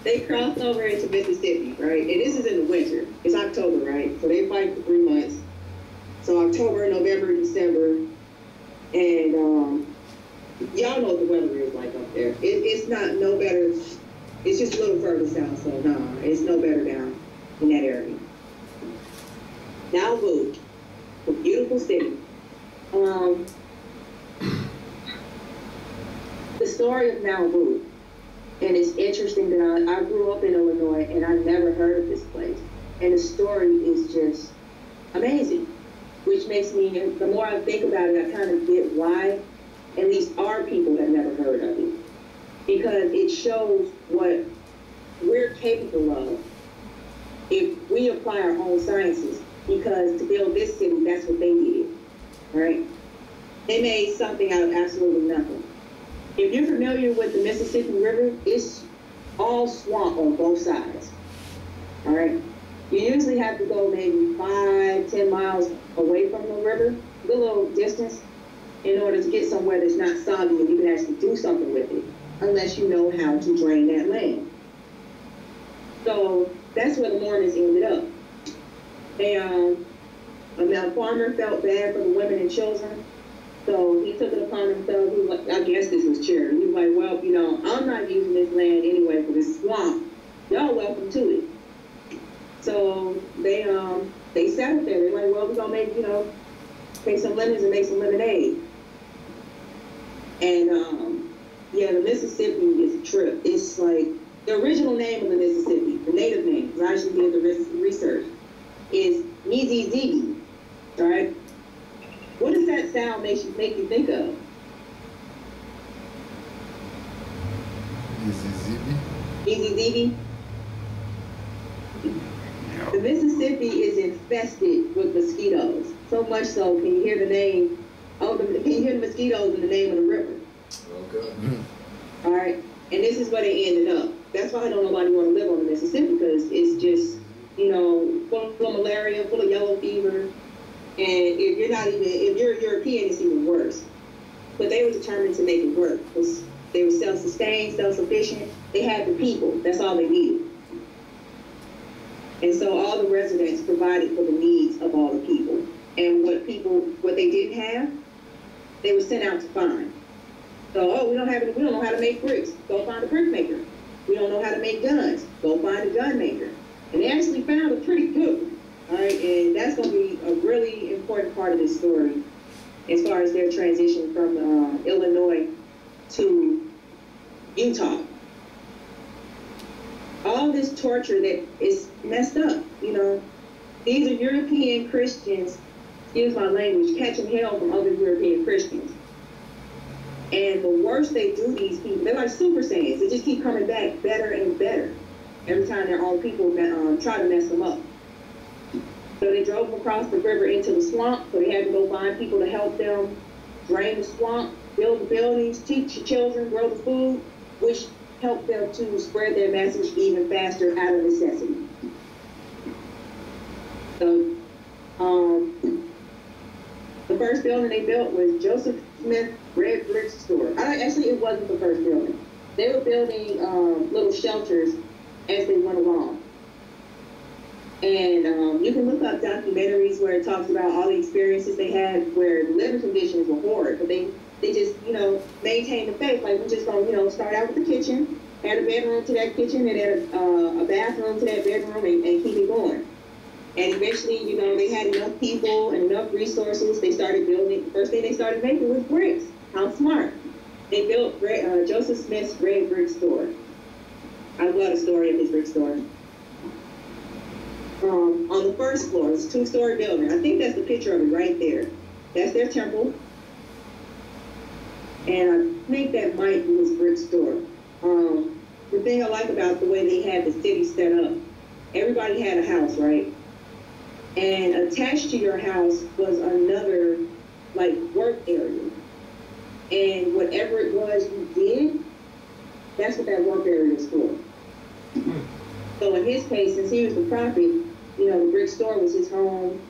they crossed over into Mississippi, right? And this is in the winter. It's October, right? So they fight for 3 months. So October, November, December, and y'all know what the weather is like up there. It's not no better. It's just a little further south, so no, it's no better down in that area. Nauvoo, a beautiful city. The story of Nauvoo, and it's interesting that I grew up in Illinois and I never heard of this place, and the story is just amazing, which makes me, the more I think about it, I kind of get why at least our people have never heard of it, because it shows what we're capable of if we apply our own sciences, because to build this city, that's what they did, right? They made something out of absolutely nothing. If you're familiar with the Mississippi River, it's all swamp on both sides, all right? You usually have to go maybe 5-10 miles away from the river, a little distance, in order to get somewhere that's not soggy and you can actually do something with it, unless you know how to drain that land. So that's where the Mormons ended up. They, a farmer felt bad for the women and children, so he took it upon himself. He was, I guess this was charity. He was like, well, you know, I'm not using this land anyway for this swamp. Y'all welcome to it. So they settled there. They're like, well, we're gonna make, you know, take some lemons and make some lemonade. And yeah, the Mississippi is a trip. It's like the original name of the Mississippi, the native name, because I actually did the research, is Najee-Ullah, all right? What does that sound make you think of? Najee-Ullah? The Mississippi is infested with mosquitoes. So much so, can you hear the name? Oh, can you hear the mosquitoes in the name of the river? Okay. All right, and this is where they ended up. That's why I don't nobody want to live on the Mississippi, because it's just, you know, full of malaria, full of yellow fever, and if you're European, it's even worse. But they were determined to make it work because they were self-sustained, self-sufficient. They had the people. That's all they needed. And so all the residents provided for the needs of all the people. And what they didn't have, they were sent out to find. So, oh, we don't know how to make bricks. Go find a brick maker. We don't know how to make guns. Go find a gun maker. And they actually found a pretty good one. All right, and that's going to be a really important part of this story as far as their transition from Illinois to Utah. All this torture that is messed up, you know. These are European Christians, excuse my language, catching hell from other European Christians. And the worse they do these people, they're like Super Saiyans. They just keep coming back better and better every time their own people try to mess them up. So they drove across the river into the swamp, so they had to go find people to help them drain the swamp, build the buildings, teach the children, grow the food, which helped them to spread their message even faster out of necessity. So, the first building they built was Joseph Smith Red Brick Store. Actually, it wasn't the first building. They were building little shelters as they went along. And you can look up documentaries where it talks about all the experiences they had where the living conditions were horrid, but they just, you know, maintained the faith. Like, we're just going to, you know, start out with the kitchen, add a bedroom to that kitchen, and add a bathroom to that bedroom, and keep it going. And eventually, you know, they had enough people and enough resources. They started building. The first thing they started making was bricks. How smart. They built Joseph Smith's Red Brick Store. I love the story of his brick store. On the first floor, it's a two-story building. I think that's the picture of it right there. That's their temple. And I think that might be his brick store. The thing I like about the way they had the city set up, everybody had a house, right? And attached to your house was another, like, work area. And whatever it was you did, that's what that work area was for. So in his case, since he was the prophet, you know, the brick store was his home.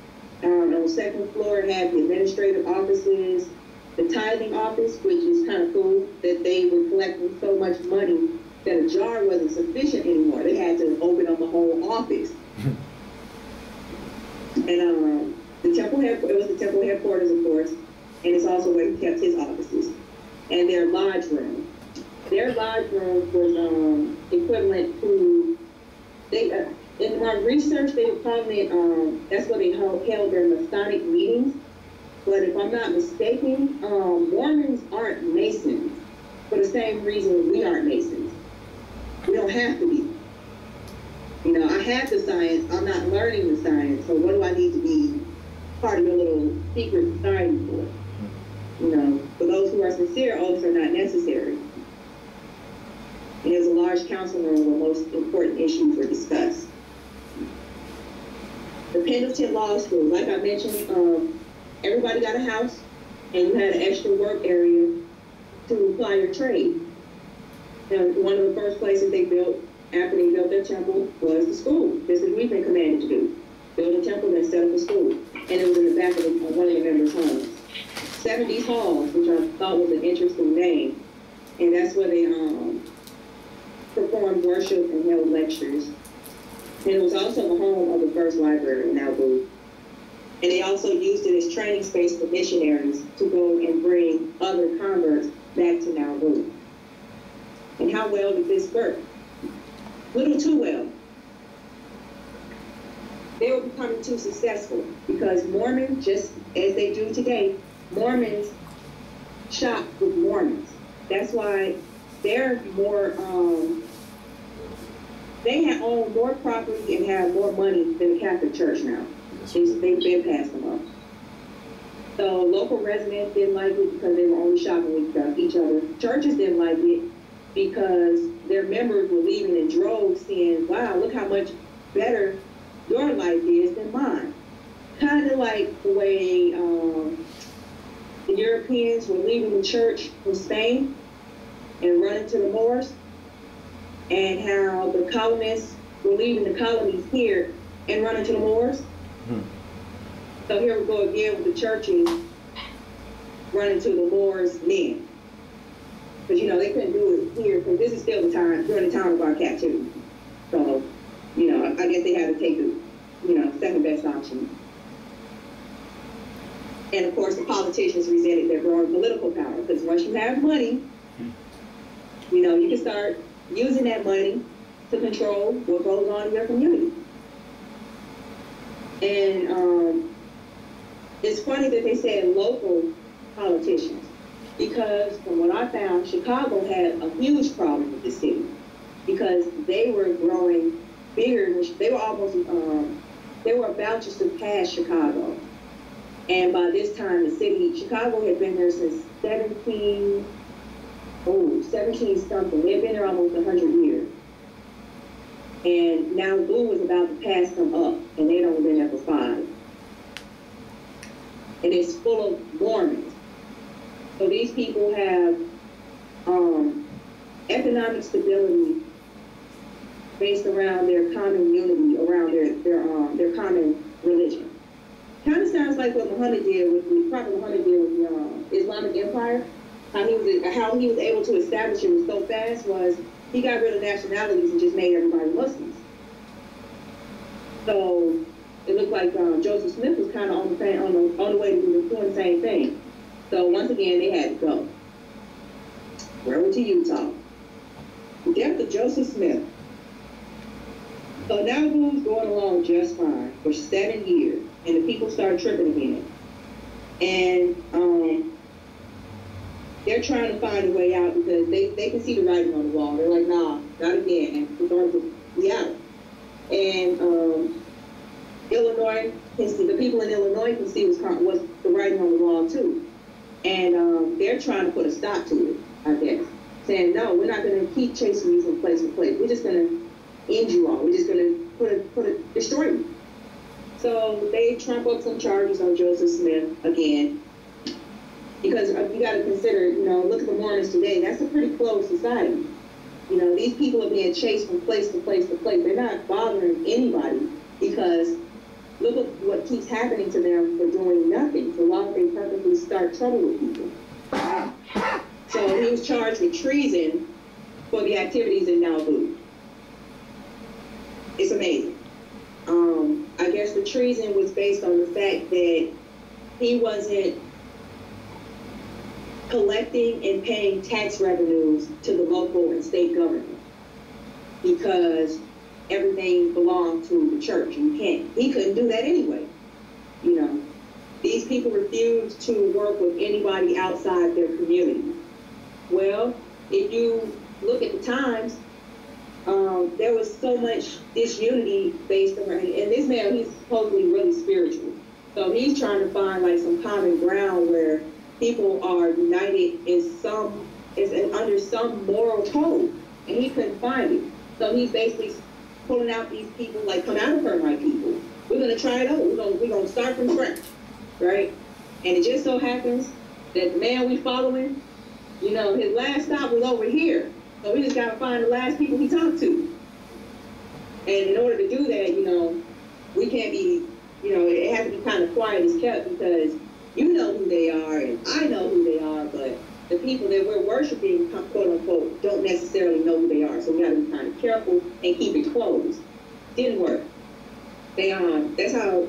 On the second floor, it had the administrative offices, the tithing office, which is kind of cool, that they were collecting so much money that a jar wasn't sufficient anymore. They had to open up the whole office. And it was the temple headquarters, of course, and it's also where he kept his offices. And their lodge room. Their lodge room was equivalent to, in my research, they were calling it, that's where they held their Masonic meetings. But if I'm not mistaken, Mormons aren't Masons for the same reason we aren't Masons. We don't have to be. You know, I have the science, I'm not learning the science, so what do I need to be part of a little secret society for? You know, for those who are sincere, oaths are not necessary. And there's a large council room where most important issues were discussed. The Pendleton Law School, like I mentioned, everybody got a house, and you had an extra work area to apply your trade. And one of the first places they built after they built their temple was the school. This is what we've been commanded to do. Build a temple and set up a school. And it was in the back of one of the members' homes. 70s Halls, which I thought was an interesting name. And that's where they performed worship and held lectures. And it was also the home of the first library in Nauvoo. And they also used it as training space for missionaries to go and bring other converts back to Nauvoo. And how well did this work? Little too well. They were becoming too successful because Mormons, just as they do today, Mormons shop with Mormons. That's why they're more, they own more property and have more money than the Catholic Church now. They've been passed them up. So local residents didn't like it because they were only shopping with each other. Churches didn't like it because their members were leaving in droves saying, wow, look how much better your life is than mine. Kind of like the way the Europeans were leaving the church from Spain and running to the Moors, and how the colonists were leaving the colonies here and running to the Moors. So here we go again with the churches running to the Moors then. Because, you know, they couldn't do it here because this is still the time, during the time of our captivity. So, you know, I guess they had to take the, you know, second best option. And of course, the politicians resented their growing political power because once you have money, you know, you can start using that money to control what goes on in your community. And it's funny that they said local politicians, because from what I found, Chicago had a huge problem with the city because they were growing bigger. They were almost, they were about to surpass Chicago. And by this time, the city, Chicago had been there since 17 something. They had been there almost 100 years. And now Nauvoo was about to pass them up, and they'd only been there for 5. And it's full of Mormons. So these people have economic stability based around their common unity, around their common religion. Kind of sounds like what Muhammad did with the Islamic Empire. How he was able to establish it so fast was he got rid of nationalities and just made everybody Muslims. So it looked like Joseph Smith was kind of on the way to doing the same thing. So once again, they had to go. Where went to Utah? The death of Joseph Smith. So Nauvoo's going along just fine for 7 years, and the people started tripping again. And they're trying to find a way out because they can see the writing on the wall. They're like, nah, not again, and we're going to be out. And Illinois, the people in Illinois can see what's the writing on the wall too. And they're trying to put a stop to it, I guess. Saying, no, we're not going to keep chasing you from place to place. We're just going to end you all. We're just going to destroy you. So they trump up some charges on Joseph Smith again. Because you got to consider, you know, look at the Mormons today. That's a pretty closed society. You know, these people are being chased from place to place to place. They're not bothering anybody because look at what keeps happening to them for doing nothing. So why would they purposely start trouble with people? So he was charged with treason for the activities in Nauvoo. It's amazing. I guess the treason was based on the fact that he wasn't collecting and paying tax revenues to the local and state government because everything belonged to the church, and he couldn't do that anyway. You know, these people refused to work with anybody outside their community. Well, if you look at the times, there was so much disunity based around, and this man, he's supposedly really spiritual. So he's trying to find like some common ground where people are united under some moral code, and he couldn't find it. So he's basically pulling out these people, like, come out of her, my people. We're gonna try it out. We're gonna start from scratch, right? And it just so happens that the man we following, you know, his last stop was over here. So we just gotta find the last people he talked to. And in order to do that, you know, we can't be, you know, it has to be kind of quiet as kept, because you know who they are and I know who they are, but the people that we're worshiping, quote unquote, don't necessarily know who they are. So we gotta be kind of careful and keep it closed. Didn't work. That's how,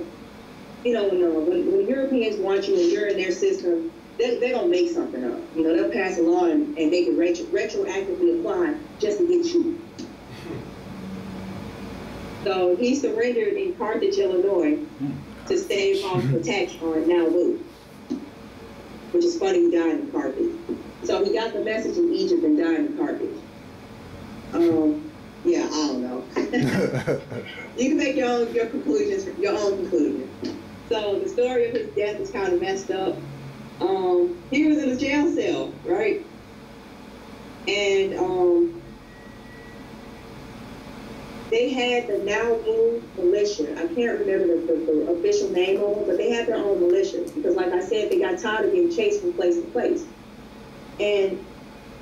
you know, when Europeans want you and you're in their system, they're gonna make something up. You know, they'll pass a law and make it retroactively apply just to get you. So he surrendered in Carthage, Illinois, to stave off attack on Nauvoo, which is funny, he died in Carthage. So he got the message in Egypt and died in Carthage. Yeah, I don't know. You can make your own conclusions. So the story of his death is kind of messed up. He was in a jail cell, right? And they had the Nauvoo militia. I can't remember the official name of them, but they had their own militia because, like I said, they got tired of getting chased from place to place. And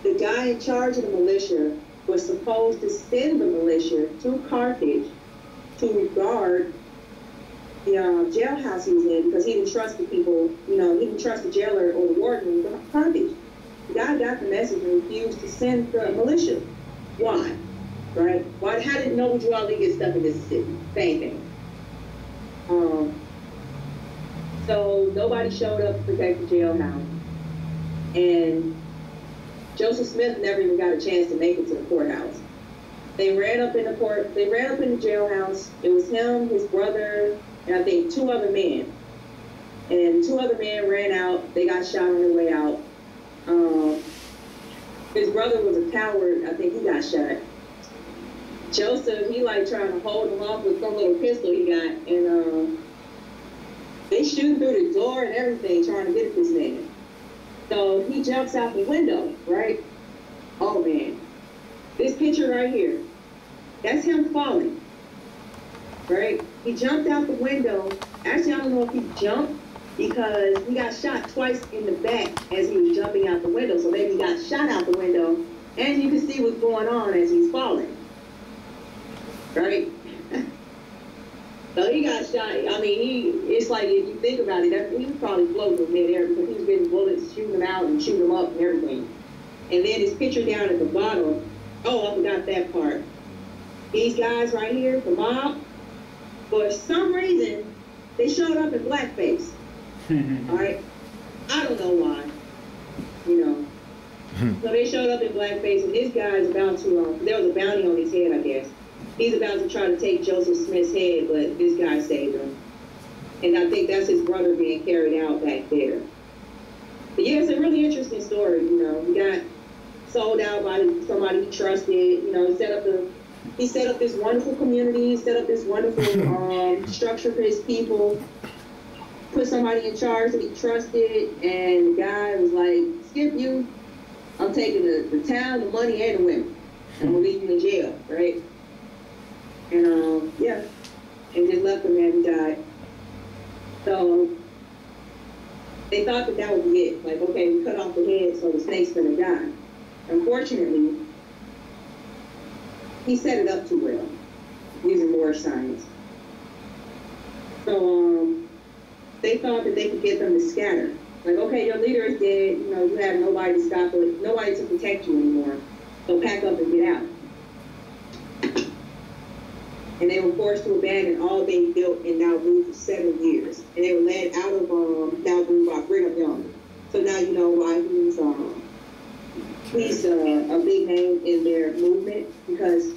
the guy in charge of the militia was supposed to send the militia to Carthage to regard the jailhouse he was in, because he didn't trust the people, you know, he didn't trust the jailer or the warden in Carthage. The guy got the message and refused to send the militia. Why? Right? Why? How did Noble Drew Ali get stuck in Mississippi? Same thing. So nobody showed up to protect the jailhouse, and Joseph Smith never even got a chance to make it to the courthouse. They ran up in the jailhouse. It was him, his brother, and I think 2 other men. And 2 other men ran out. They got shot on their way out. His brother was a coward. I think he got shot. Joseph, he like trying to hold him off with some little pistol he got, and they shoot through the door and everything trying to get at this man. So he jumps out the window, right? Oh man, this picture right here, that's him falling, right? He jumped out the window. Actually, I don't know if he jumped because he got shot twice in the back as he was jumping out the window. So maybe he got shot out the window, and you can see what's going on as he's falling. Right? So he got shot. I mean, it's like, if you think about it, he was probably floating in midair because he was getting bullets, shooting them out and shooting them up and everything. And then his picture down at the bottom, oh, I forgot that part. These guys right here, the mob, for some reason, they showed up in blackface. All right? I don't know why, you know. So they showed up in blackface, and this guy is about to, there was a bounty on his head, I guess. He's about to try to take Joseph Smith's head, but this guy saved him. And I think that's his brother being carried out back there. But yeah, it's a really interesting story, you know. He got sold out by somebody he trusted, you know. He set up this wonderful community, set up this wonderful structure for his people, put somebody in charge that he trusted, and the guy was like, skip you, I'm taking the town, the money, and the women. I'm gonna leave you in jail, right? And yeah, and just left him and he died. So they thought that would be it. Like, okay, we cut off the head, so the snake's gonna die. Unfortunately, he set it up too well, using more science. So they thought that they could get them to scatter. Like, okay, your leader is dead. You know, you have nobody to stop it, nobody to protect you anymore. So pack up and get out. And they were forced to abandon all they built in Nauvoo for 7 years. And they were led out of Nauvoo now you know why he's a big name in their movement, because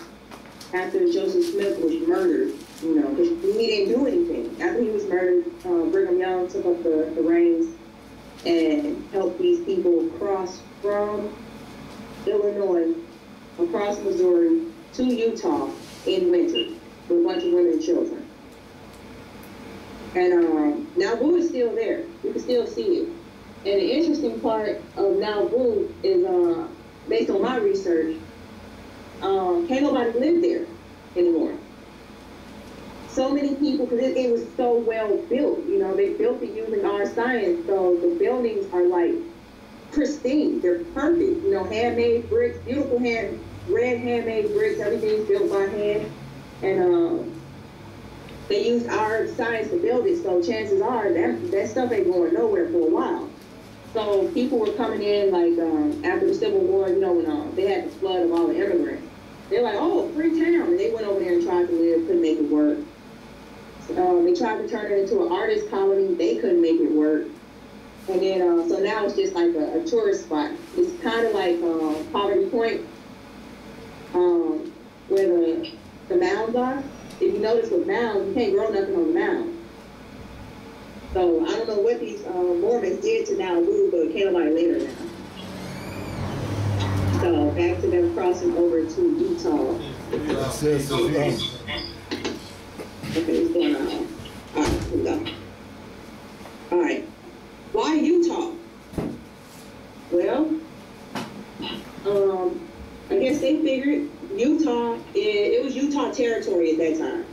after Joseph Smith was murdered, you know, because he didn't do anything. After he was murdered, Brigham Young took up the reins and helped these people cross from Illinois, across Missouri, to Utah in winter with a bunch of women and children. And Nauvoo is still there. You can still see it. And the interesting part of Nauvoo is, based on my research, can't nobody live there anymore. So many people, because it was so well built, you know, they built it using our science, so the buildings are like pristine, they're perfect, you know, handmade bricks, beautiful red handmade bricks, everything's built by hand, and they used our science to build it, so chances are that stuff ain't going nowhere for a while. So people were coming in, like, after the Civil War, you know, when they had the flood of all the immigrants. They're like, oh, free town. And they went over there and tried to live, couldn't make it work. They tried to turn it into an artist colony. They couldn't make it work. And then, so now it's just like a tourist spot. It's kind of like Poverty Point, where the mounds are. If you notice with mounds, you can't grow nothing on the mound. So I don't know what these Mormons did to Nauvoo, but can't nobody live there now. So back to them crossing over to Utah. Okay, what's going on? All right, here we go. All right, why Utah? Well, I guess they figured Utah, it was Utah territory at that time.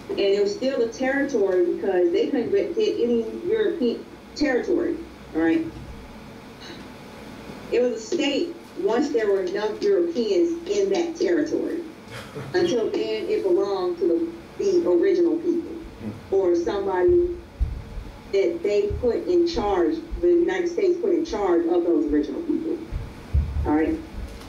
And it was still a territory because they couldn't get any European territory, all right? It was a state once there were enough Europeans in that territory. Until then, it belonged to the original people, or somebody that they put in charge, the United States put in charge of those original people, all right?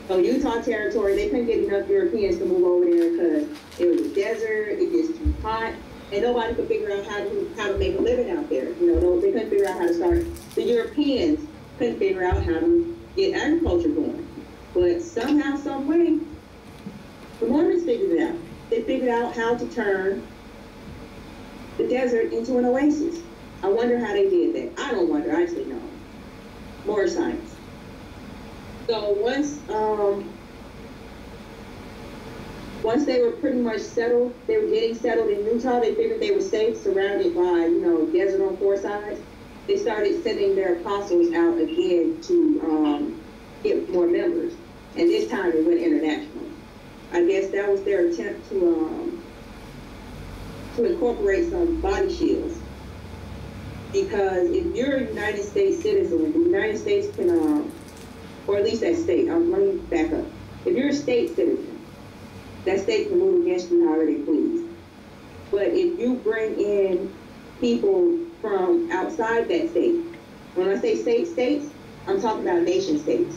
So Utah territory, they couldn't get enough Europeans to move over there because it was a desert, it gets too hot, and nobody could figure out how to make a living out there. You know, they couldn't figure out how to start. The Europeans couldn't figure out how to get agriculture going. But somehow, some way, the Mormons figured it out. They figured out how to turn the desert into an oasis. I wonder how they did that. I don't wonder, I actually know. More science. So once they were pretty much settled, they were getting settled in Utah, they figured they were safe, surrounded by, you know, desert on four sides. They started sending their apostles out again to get more members. And this time it went international. I guess that was their attempt to incorporate some body shields. Because if you're a United States citizen, the United States can, or at least that state, let me back up. If you're a state citizen, that state can move against you however they please. But if you bring in people from outside that state, when I say states, I'm talking about nation states,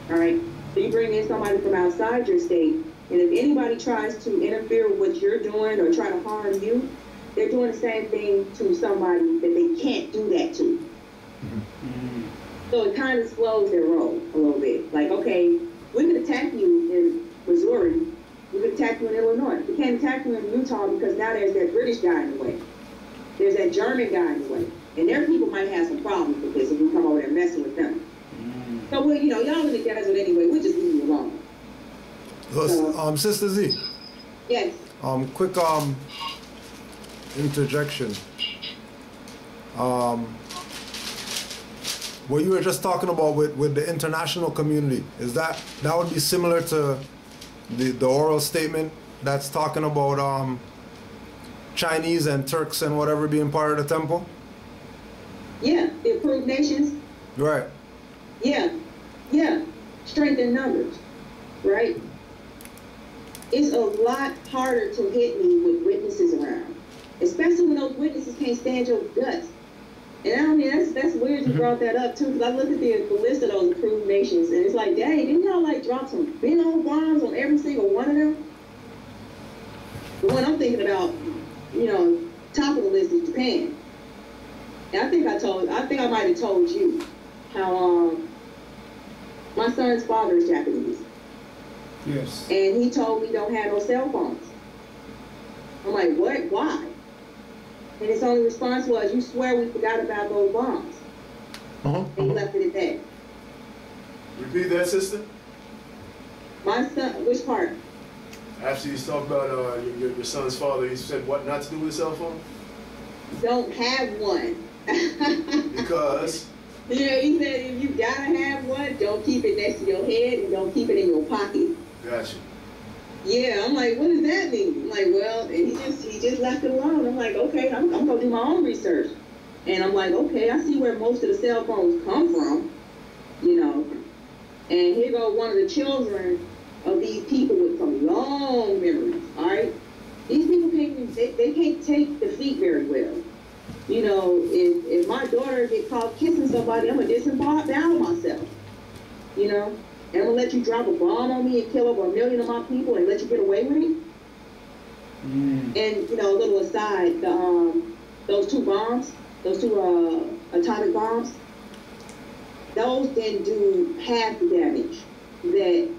all right? So you bring in somebody from outside your state, and if anybody tries to interfere with what you're doing or try to harm you, they're doing the same thing to somebody that they can't do that to. Mm-hmm. So it kind of slows their roll a little bit. Like, okay, we could attack you in Missouri, we could attack you in Illinois. We can't attack you in Utah because now there's that British guy in the way. There's that German guy in the way. And their people might have some problems with this if we come over there messing with them. So, well, you know, y'all in the desert anyway, we'll just leave you alone. Sister Z. Yes. Quick interjection. What you were just talking about with the international community, is that would be similar to the oral statement that's talking about Chinese and Turks and whatever being part of the temple? Yeah, the approved nations. Right. Yeah. Strength in numbers, right? It's a lot harder to hit me with witnesses around, especially when those witnesses can't stand your guts. And I mean, that's weird you brought that up too, because I looked at the list of those approved nations, and it's like, dang, didn't y'all like drop some big old bombs on every single one of them? The one I'm thinking about, you know, top of the list is Japan. And I think I might have told you how my son's father is Japanese. Yes. And he told me don't have no cell phones. I'm like, what? Why? And his only response was, you swear we forgot about those bombs. And he left it at that. Repeat that, sister. My son, which part? After you talked about your son's father, he said what not to do with a cell phone? Don't have one. Because? Yeah, he said if you gotta have one, don't keep it next to your head and don't keep it in your pocket. Gotcha. Yeah, I'm like, what does that mean? I'm like, well, and he just left it alone. I'm like, okay, I'm gonna do my own research. And I'm like, okay, I see where most of the cell phones come from, you know. And here goes one of the children of these people with some long memories, all right? These people they can't take defeat very well. You know, if my daughter get caught kissing somebody, I'm gonna disembowel myself, you know? And I'm gonna let you drop a bomb on me and kill over 1 million of my people and let you get away with it? And, you know, a little aside, those two bombs, those two atomic bombs, those didn't do half the damage that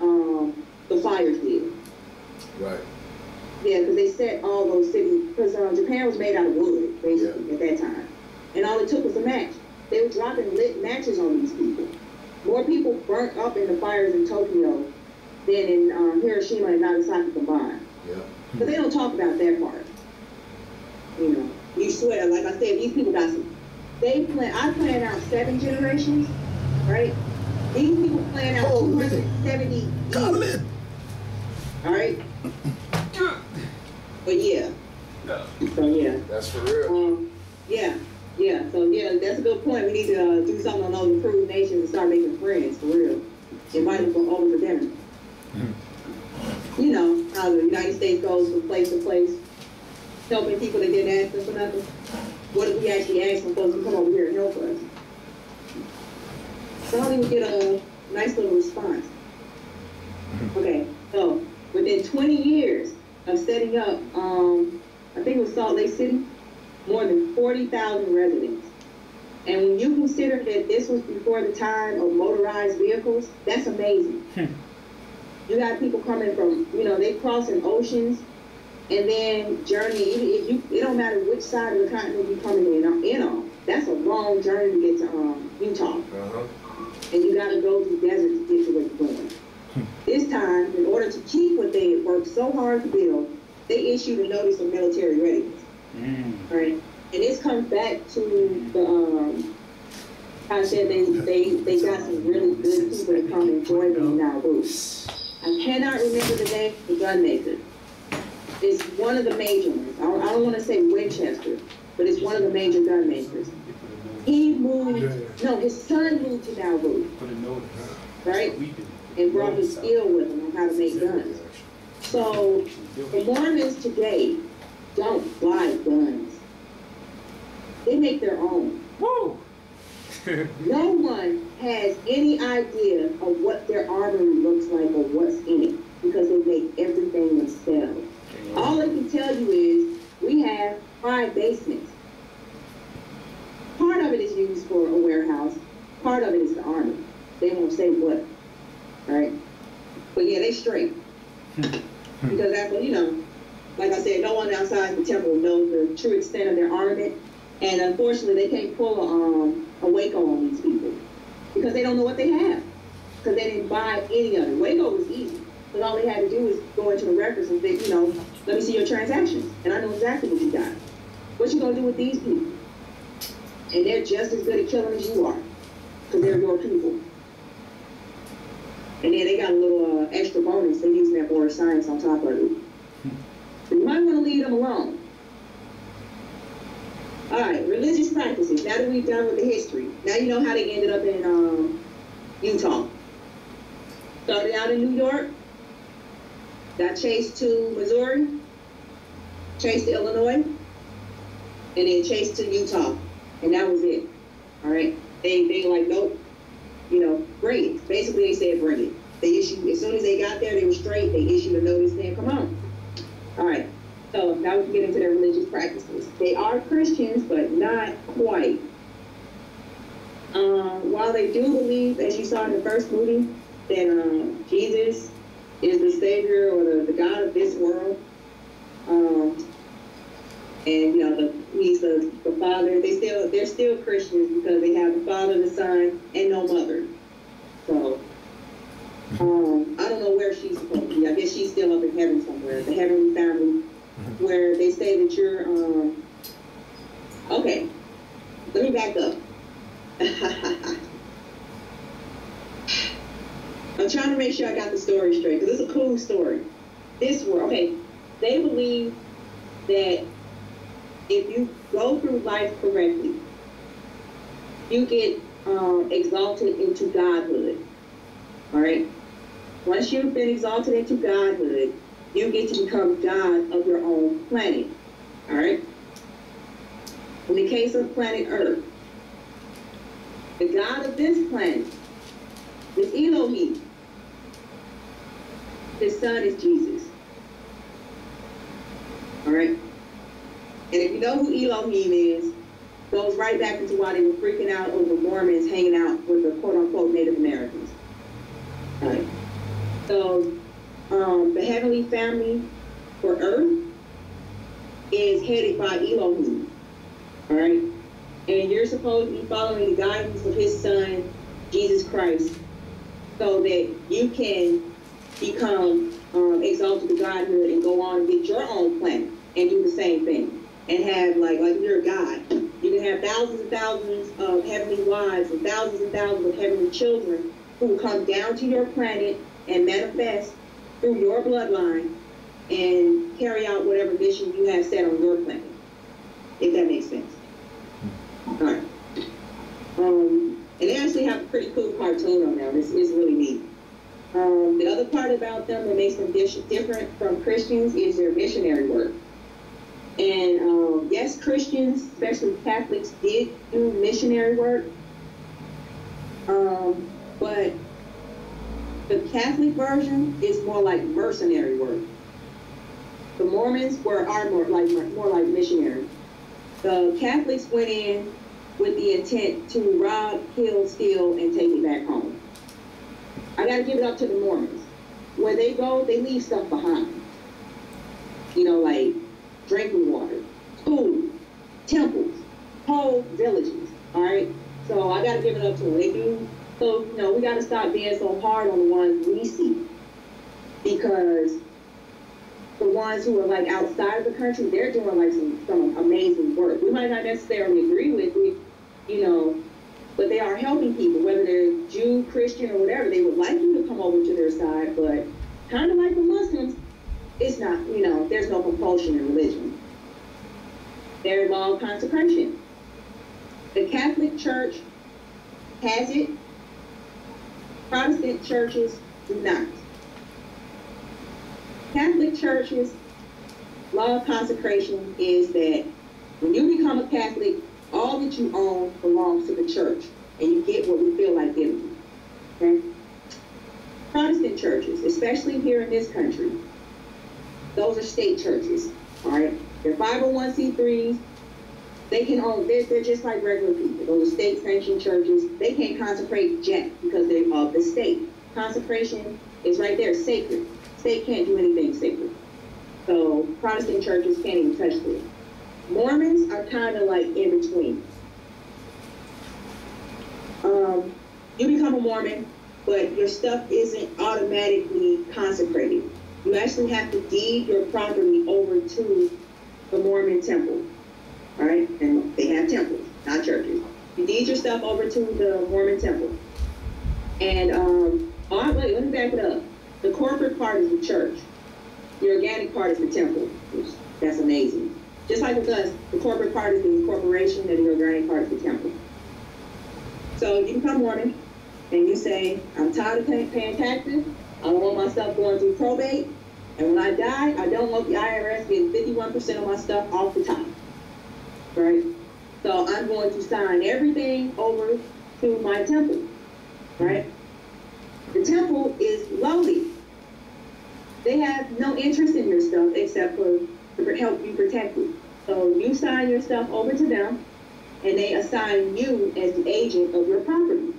the fires did. Right. Yeah, because they set all those cities, because Japan was made out of wood, basically, at that time. And all it took was a match. They were dropping lit matches on these people. More people burnt up in the fires in Tokyo than in Hiroshima and Nagasaki combined. Yeah. But they don't talk about that part. You know, you swear, like I said, these people got some, I plan out 7 generations, right? These people plan out 270 years. All right? But yeah. So yeah. That's for real. Yeah. So yeah, that's a good point. We need to do something on those improved nations and start making friends, for real. Invite them over for dinner. You know how the United States goes from place to place, helping people that didn't ask them for nothing. What if we actually ask them folks to come over here and help us? So I don't even get a nice little response. Okay, so within 20 years of setting up, I think it was Salt Lake City, more than 40,000 residents. And when you consider that this was before the time of motorized vehicles, that's amazing. You got people coming from, you know, they crossing oceans and then journey, it don't matter which side of the continent you're coming in on. That's a long journey to get to Utah. And you gotta go through desert to get to where you're going. This time, in order to keep what they had worked so hard to build, they issued a notice of military readiness. Right? And this comes back to the, I said they got some really good people to come and join them in Nauvoo. I cannot remember the name of the gun maker. It's one of the major ones. I don't want to say Winchester, but it's one of the major gun makers. He moved, no, his son moved to Nauvoo, right? And brought his skill with him on how to make guns. So the Mormons today don't buy guns. They make their own. Woo! No one has any idea of what their armory looks like or what's in it because they make everything themselves. All they can tell you is we have 5 basements. Part of it is used for a warehouse. Part of it is the army. They won't say what, right? But yeah, they straight. Because that's what, you know, like I said, no one outside the temple knows the true extent of their armament. And unfortunately, they can't pull a Waco on these people because they don't know what they have. Because they didn't buy any of it. Waco was easy. Because all they had to do was go into the records and say, you know, let me see your transactions. And I know exactly what you got. What you going to do with these people? And they're just as good at killing as you are. Because they're your people. And then they got a little extra bonus. They're using that board of science on top of it. So you might want to leave them alone. All right, religious practices. Now that we've done with the history, now you know how they ended up in Utah. Started out in New York, got chased to Missouri, chased to Illinois, and then chased to Utah, and that was it. All right, they were like, nope, you know, bring it. Basically, they said bring it. They issued, as soon as they got there, they were straight. They issued a notice saying, come on. All right. So now we can get into their religious practices. They are Christians, but not quite. While while they do believe, as you saw in the first movie, that Jesus is the Savior or the God of this world, and he's the Father. They're still Christians because they have the Father, the Son, and no mother. So I don't know where she's supposed to be. I guess she's still up in heaven somewhere, the heavenly family, where they say that you're okay. Let me back up. I'm trying to make sure I got the story straight because it's a cool story. This world, okay, they believe that if you go through life correctly, you get exalted into godhood. All right? Once you've been exalted into godhood, you get to become God of your own planet. All right? In the case of planet Earth, the God of this planet is Elohim. His son is Jesus. All right? And if you know who Elohim is, goes right back into why they were freaking out over Mormons hanging out with the quote-unquote Native Americans. All right. So the heavenly family for Earth is headed by Elohim. All right? And you're supposed to be following the guidance of his son, Jesus Christ, so that you can become exalted to godhood and go on and get your own planet and do the same thing. And have, like you're a God. You can have thousands and thousands of heavenly wives and thousands of heavenly children who come down to your planet and manifest through your bloodline and carry out whatever mission you have set on your planet, if that makes sense. All right. And they actually have a pretty cool cartoon on them. It's really neat. The other part about them that makes them different from Christians is their missionary work. And yes, Christians, especially Catholics, did do missionary work. But the Catholic version is more like mercenary work. The Mormons are more like missionary. The Catholics went in with the intent to rob, kill, steal, and take it back home. I gotta give it up to the Mormons. Where they go, they leave stuff behind. Like drinking water, food, temples, whole villages, all right? So I gotta give it up to them. They do. So, we gotta stop being so hard on the ones we see, because the ones who are like outside of the country, they're doing like some amazing work. We might not necessarily agree with it, but they are helping people, whether they're Jew, Christian, or whatever. They would like you to come over to their side, but kind of like the Muslims, it's not, there's no compulsion in religion. Their law of consecration. The Catholic Church has it. Protestant churches do not. Catholic churches, law of consecration is that when you become a Catholic, all that you own belongs to the church, and you get what we feel like giving you. Okay? Protestant churches, especially here in this country, those are state churches. All right, they're 501c3s. They can own. They're just like regular people. Those are state-sanctioned churches. They can't consecrate jack because they're of the state. Consecration is right there, sacred. State can't do anything sacred. So Protestant churches can't even touch it. Mormons are kind of like in between. You become a Mormon, but your stuff isn't automatically consecrated. You actually have to deed your property over to the Mormon temple. All right? And they have temples, not churches. You deed your stuff over to the Mormon temple. And, wait, let me back it up. The corporate part is the church. The organic part is the temple. That's amazing. Just like with us, the corporate part is the corporation and the organic part is the temple. So you become Mormon and you say, I'm tired of paying taxes. I don't want my stuff going through probate. And when I die, I don't want the IRS getting 51% of my stuff off the top. Right? So I'm going to sign everything over to my temple. Right? The temple is lowly. They have no interest in your stuff except for to help you protect it. So you sign your stuff over to them, and they assign you as the agent of your property.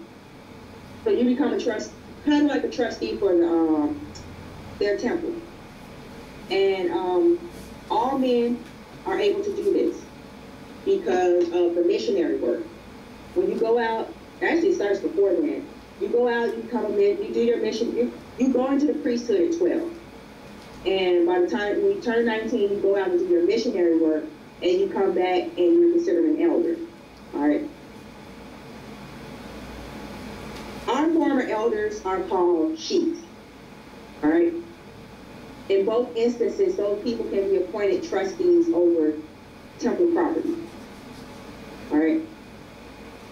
So you become a trust, kind of like a trustee for the, their temple. And all men are able to do this because of the missionary work. When you go out, actually it starts before then. You go out, you become a man, you do your mission, you go into the priesthood at 12. And by the time when you turn 19, you go out and do your missionary work, and you come back and you're considered an elder. All right. Our former elders are called chiefs. All right. In both instances, those people can be appointed trustees over temple property. All right.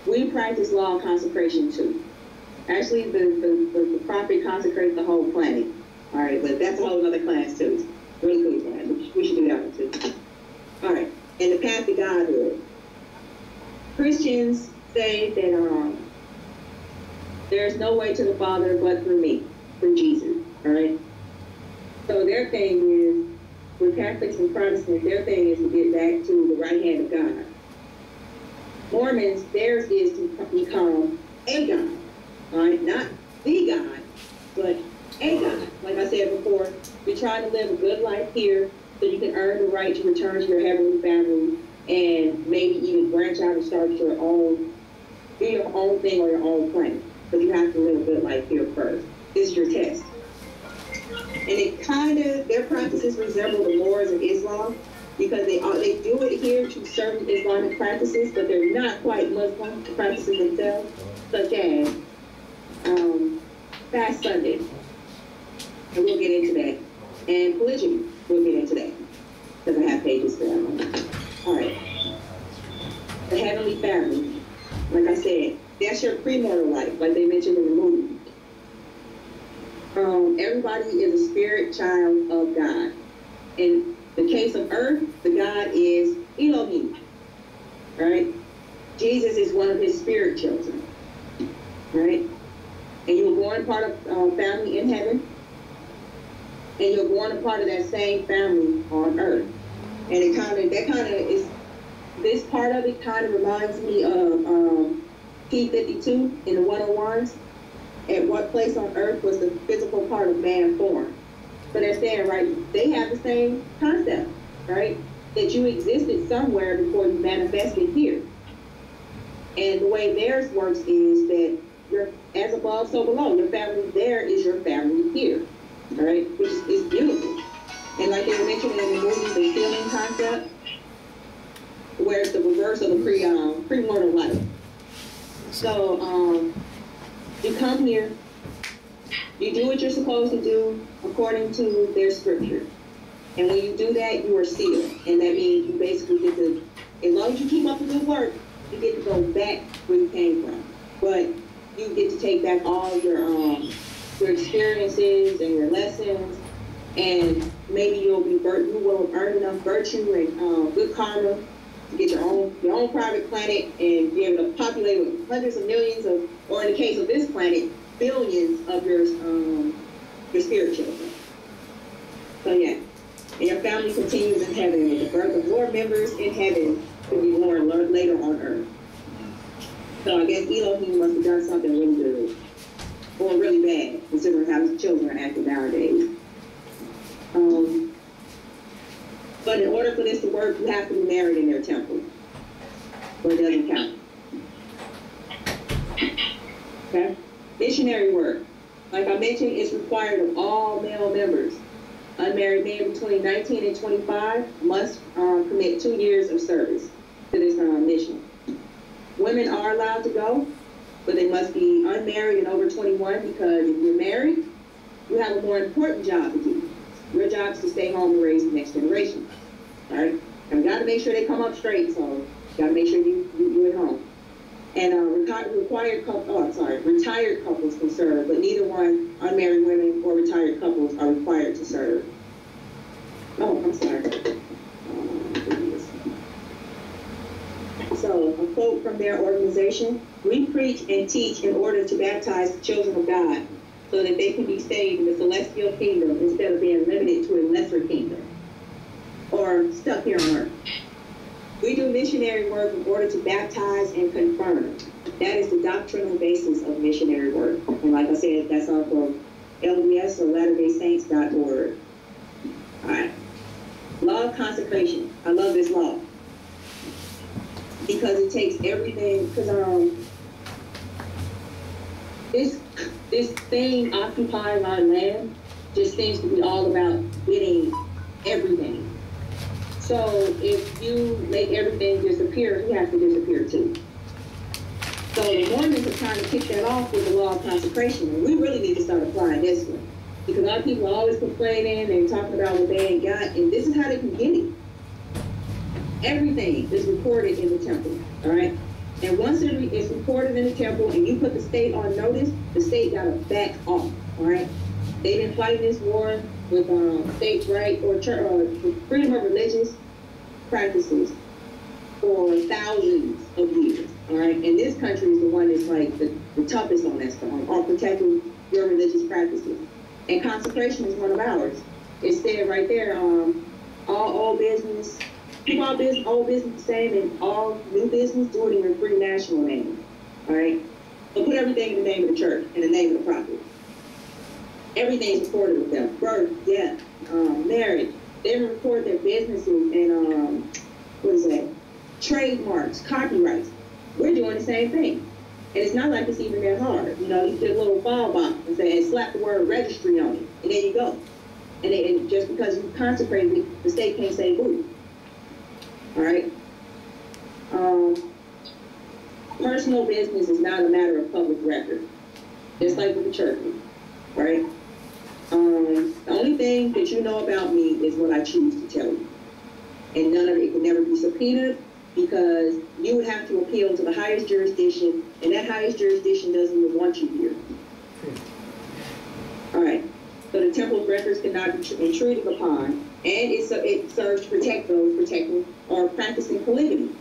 We practice law of consecration too. Actually, the prophet consecrates the whole planet. All right, but that's a whole other class too. It's really cool class. We should do that one too. All right, and the path to Godhood. Christians say that there's no way to the Father but through me, through Jesus. All right. So their thing is, with Catholics and Protestants, their thing is to get back to the right hand of God. Mormons, theirs is to become a God. All right, not the God, but a God. Like I said before, you're trying to live a good life here so you can earn the right to return to your heavenly family and maybe even branch out and start your own, do your own thing on your own planet. But you have to live a good life here first. This is your test. And it kind of, their practices resemble the Moors of Islam because they do adhere to certain Islamic practices, but they're not quite Muslim practices themselves, such as Fast Sunday. And we'll get into that. And polygyny, we'll get into that. Because I have pages for that. All right. The heavenly family. Like I said, that's your premortal life, like they mentioned in the movie. Everybody is a spirit child of God. In the case of earth, the God is Elohim. Right? Jesus is one of his spirit children. Right? And you were born part of family in heaven. And you're born a part of that same family on earth. And it this part of it kind of reminds me of P52 in the 101s. At what place on earth was the physical part of man formed? So they're saying, right, they have the same concept, right? That you existed somewhere before you manifested here. And the way theirs works is that you're as above, so below. Your family there is your family here, all right? Which is beautiful. And like they were mentioning in the movie, the healing concept, where it's the reverse of the premortal life. So you come here, you do what you're supposed to do according to their scripture. And when you do that, you are sealed. And that means you basically get to, as long as you keep up the good work, you get to go back where you came from. But you get to take back all your experiences and your lessons, and maybe you will have earned enough virtue and good karma to get your own private planet and be able to populate with hundreds of millions of, or in the case of this planet, billions of your spirit children. So yeah, and your family continues in heaven with the birth of more members in heaven to be born later on earth. So I guess Elohim must have done something really good, or really bad, considering how his children are acting nowadays. But in order for this to work, you have to be married in their temple, or it doesn't count. Okay? Missionary work. Like I mentioned, is required of all male members. Unmarried men between 19 and 25 must commit 2 years of service to this mission. Women are allowed to go, but they must be unmarried and over 21, because if you're married, you have a more important job to do. Your job is to stay home and raise the next generation. All right? And we got to make sure they come up straight, so you got to make sure you at home. And retired couples can serve, but neither one, unmarried women or retired couples, are required to serve. Oh, I'm sorry. So, a quote from their organization: "We preach and teach in order to baptize the children of God, so that they can be saved in the celestial kingdom instead of being limited to a lesser kingdom or stuck here on earth." We do missionary work in order to baptize and confirm. That is the doctrinal basis of missionary work. And like I said, that's off of LDS or LatterDaySaints.org. All right. Law of consecration. I love this law because it takes everything. Because this thing occupying our land just seems to be all about getting everything. So if you make everything disappear, he has to disappear too. So the Mormons are trying to kick that off with the law of consecration, and we really need to start applying this one. Because a lot of people are always complaining and talking about what they ain't got, and this is how they can get it. Everything is recorded in the temple, all right? And once it's recorded in the temple and you put the state on notice, the state got to back off, all right? They've been fighting this war with states' right or freedom of religious practices for thousands of years, all right? And this country is the one that's like the toughest on that stuff, on protecting your religious practices. And consecration is one of ours. It said right there, all business, keep all business the same, and all new business, do it in your free national name, all right? So put everything in the name of the church, in the name of the prophet. Everything's recorded with them. Birth, death, marriage. They record their businesses and, trademarks, copyrights. We're doing the same thing. And it's not like it's even that hard. You know, you get a little file box and slap the word registry on it, and there you go. And just because you consecrated it, the state can't say boo. All right? Personal business is not a matter of public record. Just like with the church, right? The only thing that you know about me is what I choose to tell you. And none of it can never be subpoenaed, because you would have to appeal to the highest jurisdiction, and that highest jurisdiction doesn't even want you here. All right. So the temple's records cannot be intruded upon, and it serves to protect those protecting or practicing polygamy.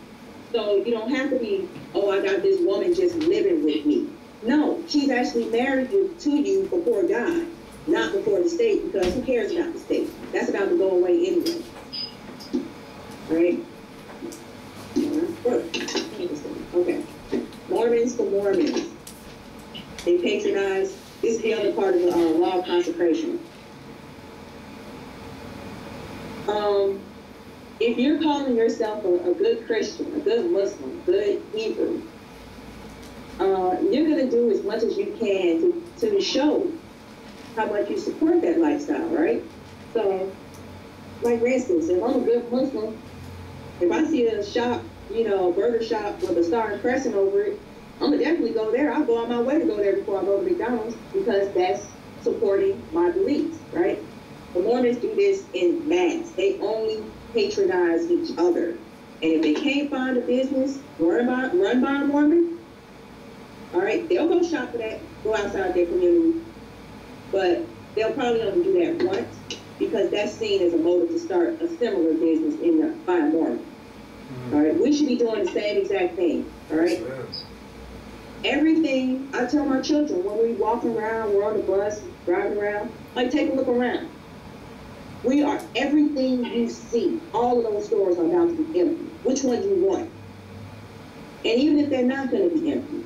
So you don't have to be, oh, I got this woman just living with me. No, she's actually married to you before God, not before the state, because who cares about the state? That's about to go away anyway. All right? Okay. Mormons for Mormons. They patronize. This is the other part of the law of consecration. If you're calling yourself a good Christian, a good Muslim, good Hebrew, you're going to do as much as you can to show how much you support that lifestyle, right? So, like for instance, if I'm a good Muslim, if I see a shop, you know, a burger shop with a Star and Crescent over it, I'm gonna definitely go there. I'll go on my way to go there before I go to McDonald's, because that's supporting my beliefs, right? The Mormons do this in mass. They only patronize each other. And if they can't find a business run by a Mormon, all right, they'll go shop for that, go outside their community. But they'll probably only do that once, because that's seen as a motive to start a similar business by a Mormon. All right, we should be doing the same exact thing, all right? Everything, I tell my children, when we walk around, we're on the bus, driving around, like, take a look around. We are, everything you see, all of those stores are about to be empty. Which one do you want? And even if they're not going to be empty,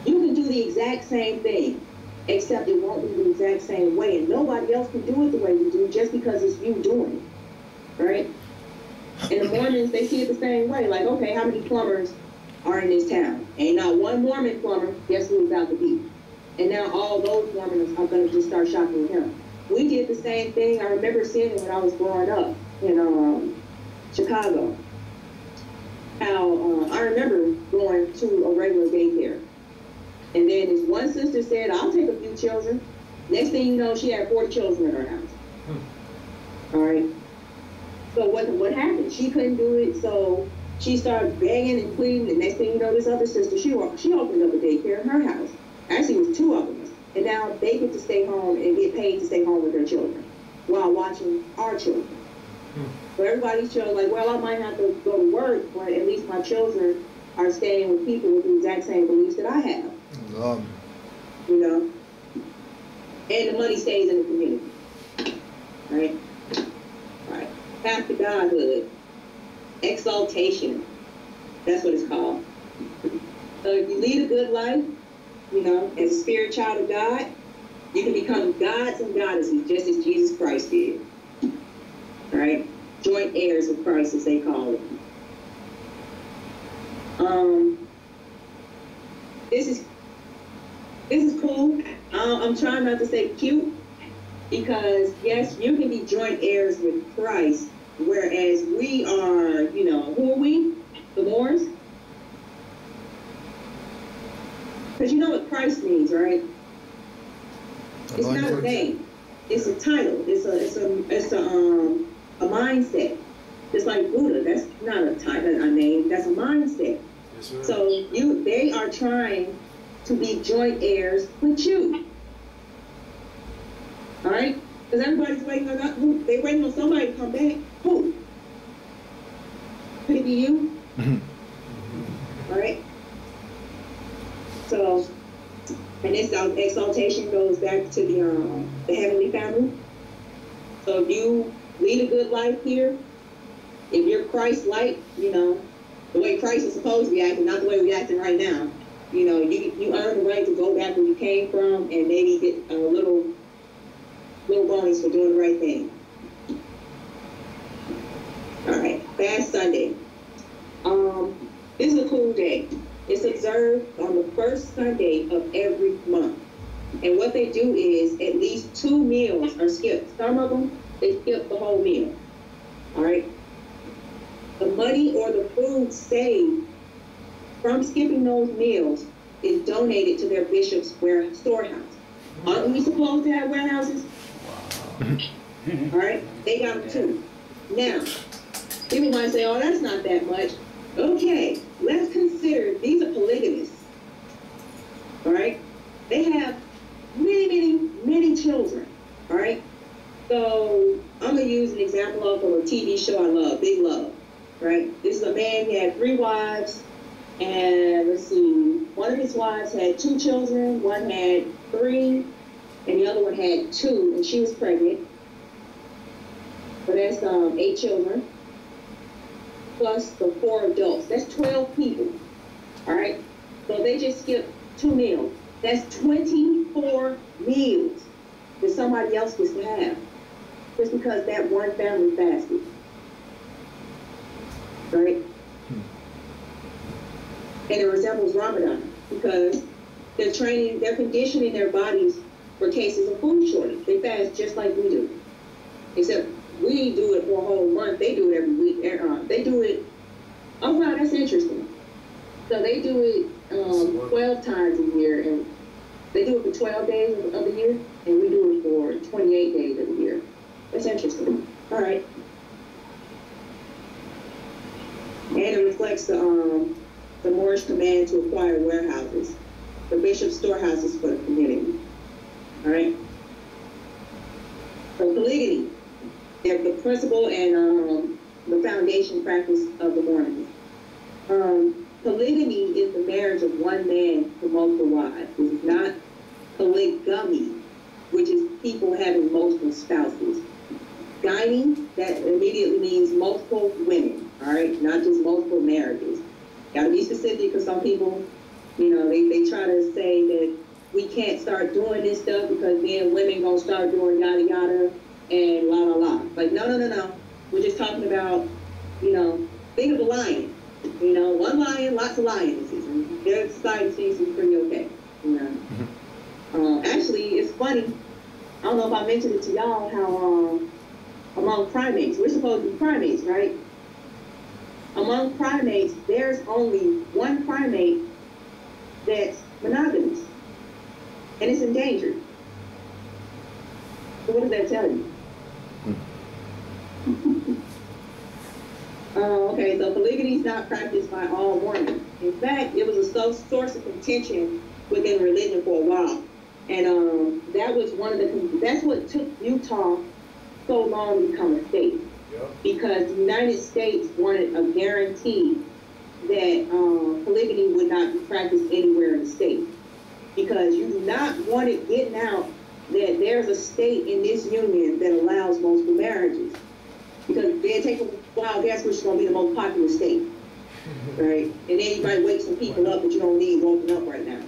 you can do the exact same thing, except it won't be the exact same way, and nobody else can do it the way you do just because it's you doing it, right? And the Mormons, they see it the same way. Like, okay, how many plumbers are in this town? Ain't not one Mormon plumber. Guess who it's about to be? And now all those Mormons are going to just start shopping with him. We did the same thing. I remember seeing it when I was growing up in Chicago. How I remember going to a regular daycare. And then this one sister said, I'll take a few children. Next thing you know, she had 40 children in her house. All right. So what happened? She couldn't do it, so she started begging and pleading. The next thing you know, this other sister, she opened up a daycare in her house. Actually, it was two of them. And now they get to stay home and get paid to stay home with their children while watching our children. So everybody's children, like, well, I might have to go to work, but at least my children are staying with people with the exact same beliefs that I have. You know? And the money stays in the community. Right? Right. Half the godhood. exaltation. That's what it's called. So if you lead a good life, you know, as a spirit child of God, you can become gods and goddesses just as Jesus Christ did. All right? Joint heirs of Christ, as they call it. This is cool. I'm trying not to say cute, because yes, you can be joint heirs with Christ, whereas we are, you know, who are we? The Mormons? Because you know what Christ means, right? It's not a name. It's a title. It's a mindset. It's like Buddha. That's not a title, a name. That's a mindset. Yes, ma'am. So they are trying to be joint heirs with you. All right? Because everybody's waiting on that. They're waiting on somebody to come back. Who? Could it be you? All right? So, and this exaltation goes back to the heavenly family. So if you lead a good life here, if you're Christ-like, you know, the way Christ is supposed to be acting, not the way we're acting right now, you know, you earn the right to go back where you came from and maybe get a little bonus for doing the right thing. All right, Fast Sunday. This is a cool day. It's observed on the first Sunday of every month. And what they do is at least 2 meals are skipped. Some of them, they skip the whole meal. All right? The money or the food saved from skipping those meals is donated to their bishop's storehouse. Aren't we supposed to have warehouses? All right? They got them too. Now, people might say, oh, that's not that much. Okay, let's consider these are polygamists. All right? They have many children. All right? So I'm going to use an example of a TV show I love, Big Love. Right? This is a man, he had 3 wives, and let's see, one of his wives had 2 children, one had 3, and the other one had 2, and she was pregnant. So that's 8 children, plus the 4 adults. That's 12 people. All right? So they just skipped 2 meals. That's 24 meals that somebody else gets to have, just because that one family fasted. Right? And it resembles Ramadan because they're conditioning their bodies for cases of food shortage. They fast just like we do. Except we do it for a whole month. They do it every week. They do it, oh wow, that's interesting. So they do it 12 times a year, and they do it for 12 days of the year, and we do it for 28 days of the year. That's interesting. All right. And it reflects the Moorish command to acquire warehouses, the bishop's storehouses for the community. All right. So polygamy, they're the principle and the foundation practice of the Mormons. Polygamy is the marriage of one man to multiple wives. It is not polygamy, which is people having multiple spouses. Gyne, that immediately means multiple women, all right? Not just multiple marriages. Got to be specific because some people, you know, they try to say that we can't start doing this stuff because then women gonna start doing yada yada and la la la. Like, no. We're just talking about, you know, think of a lion. You know, one lion, lots of lionesses. And their society seems to be pretty okay, you know. Actually, it's funny. I don't know if I mentioned it to y'all how among primates, we're supposed to be primates, right? Among primates, there's only one primate that's monogamous, and it's endangered. So what does that tell you? Okay, so polygamy is not practiced by all Mormons. In fact, it was a source of contention within religion for a while, and that was that's what took Utah so long to become a state. Because the United States wanted a guarantee that polygamy would not be practiced anywhere in the state. Because you do not want it getting out that there's a state in this union that allows multiple marriages. Because they'll take wow, guess which is going to be the most popular state, right? And then you might wake some people up that you don't need woken up right now.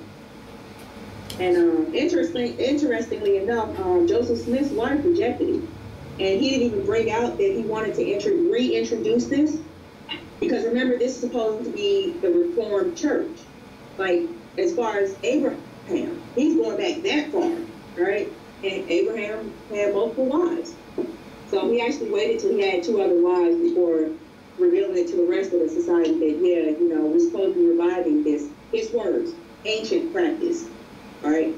And interestingly enough, Joseph Smith's wife rejected it. And he didn't even bring out that he wanted to reintroduce this. Because remember, this is supposed to be the Reformed church. Like, as far as Abraham, he's going back that far, right? And Abraham had multiple wives. So he actually waited till he had 2 other wives before revealing it to the rest of the society that, yeah, you know, we're supposed to be reviving this, his words, ancient practice, all right?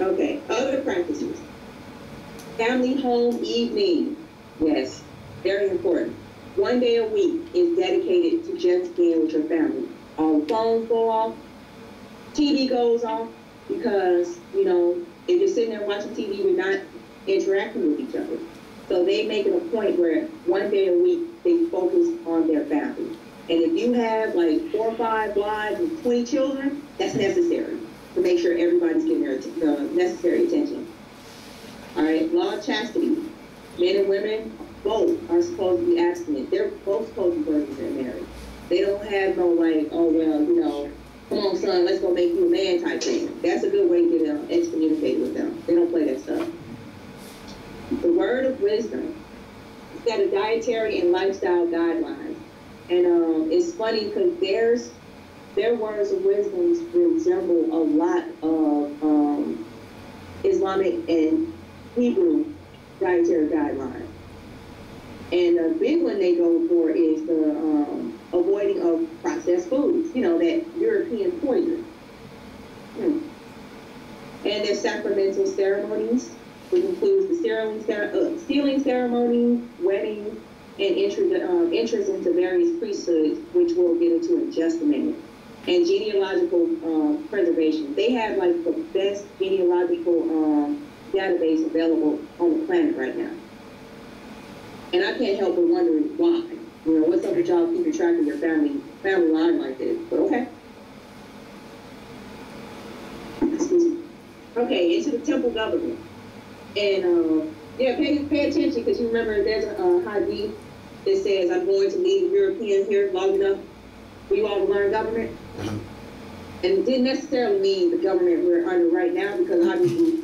Okay, other practices. Family home evening, yes, very important. 1 day a week is dedicated to just being with your family. All the phones go off, TV goes off, because, you know, if you're sitting there watching TV, you're not interacting with each other. So they make it a point where 1 day a week, they focus on their family. And if you have like 4 or 5 wives and 20 children, that's necessary to make sure everybody's getting their necessary attention. All right, law of chastity. Men and women, both are supposed to be abstinent. They're both supposed to be virgins and married. They don't have no like, oh, well, you know, come on, son, let's go make you a man type thing. That's a good way to get excommunicated with them. They don't play that stuff. The word of wisdom. It's got a dietary and lifestyle guidelines. And it's funny because their words of wisdom resemble a lot of Islamic and Hebrew dietary guidelines. And the big one they go for is the avoiding of processed foods, you know, that European poison. And their sacramental ceremonies, which includes the sealing ceremony, wedding, and entrance into various priesthoods, which we'll get into in just a minute. And genealogical preservation. They have like the best genealogical database available on the planet right now. And I can't help but wondering why. You know, what's up with y'all keeping track of your family line like this? But okay. Excuse me. Okay, into the temple government. And yeah, pay attention, because you remember there's a hadith that says, I'm going to leave the Europeans here long enough for you all to learn government. And it didn't necessarily mean the government we're under right now, because obviously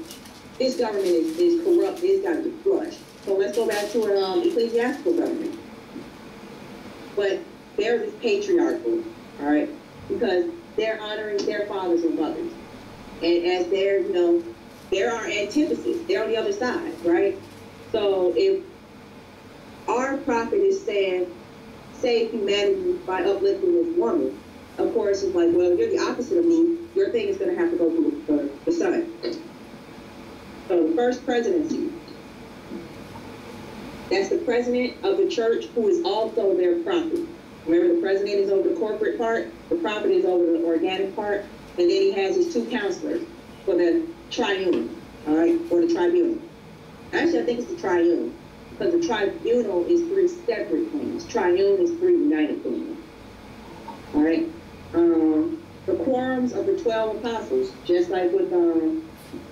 this government is corrupt. It's got to be flushed. So let's go back to an ecclesiastical government. But theirs is patriarchal, all right? Because they're honoring their fathers and mothers. And as they're, you know, there are antitheses. They're on the other side, right? So if our prophet is saying, save humanity by uplifting this woman, of course, it's like, well, you're the opposite of me. Your thing is going to have to go through the son. So the first presidency. That's the president of the church, who is also their prophet. Remember, the president is over the corporate part, the prophet is over the organic part, and then he has his 2 counselors for the triune, all right, or the tribunal. Actually, I think it's the triune, because the tribunal is 3 separate things. Triune is 3 united things. All right. The quorums of the 12 apostles, just like with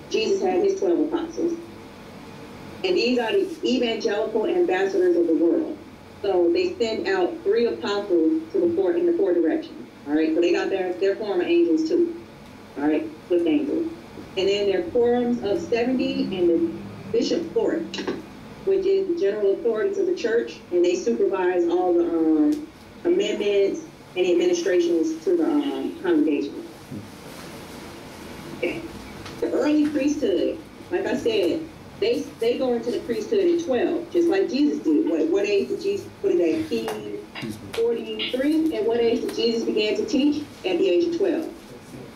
Jesus had his 12 apostles. And these are the evangelical ambassadors of the world. So they send out 3 apostles to in the 4 directions. All right, so they got their form of angels too. All right, with angels. And then their quorums of 70 and the bishop court, which is the general authorities of the church, and they supervise all the amendments and administrations to the congregation. Okay. The early priesthood, like I said, they go into the priesthood at 12, just like Jesus did. What age did Jesus, what is that, he's 43? At what age did Jesus begin to teach? At the age of 12.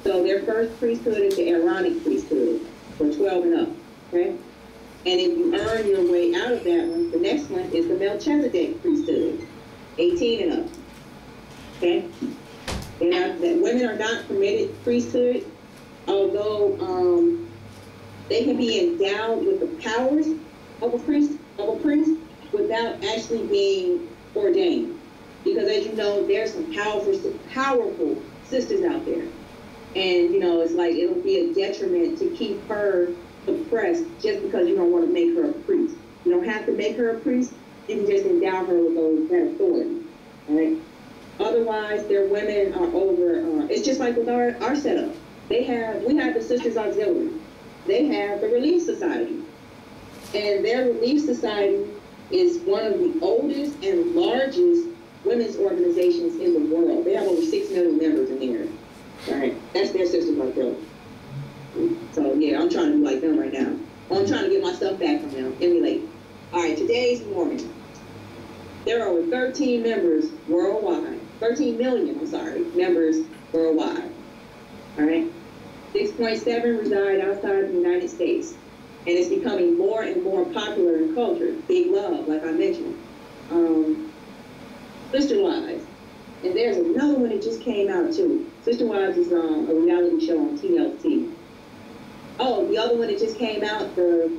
So their first priesthood is the Aaronic priesthood, for 12 and up, okay? And if you earn your way out of that one, the next one is the Melchizedek priesthood, 18 and up, okay? Women are not permitted priesthood, although they can be endowed with the powers of a priest without actually being ordained. Because as you know, there's some powerful sisters out there. And, you know, it's like it'll be a detriment to keep her suppressed just because you don't want to make her a priest. You don't have to make her a priest, you can just endow her with that authority, all right? Otherwise, their women are over, it's just like with our setup. We have the Sisters Auxiliary. They have the Relief Society. And their Relief Society is one of the oldest and largest women's organizations in the world. They have over 6 million members in there. All right, that's their Sisters Auxiliary. So yeah, I'm trying to be like them right now. I'm trying to get my stuff back from them, emulate. All right, today's Mormon. There are over 13 members worldwide. 13 million, members worldwide. All right, 6.7 reside outside of the United States, and it's becoming more and more popular in culture. Big love, like I mentioned. Sister Wives, and there's another one that just came out too. Sister Wives is a reality show on TLC. Oh, the other one that just came out, the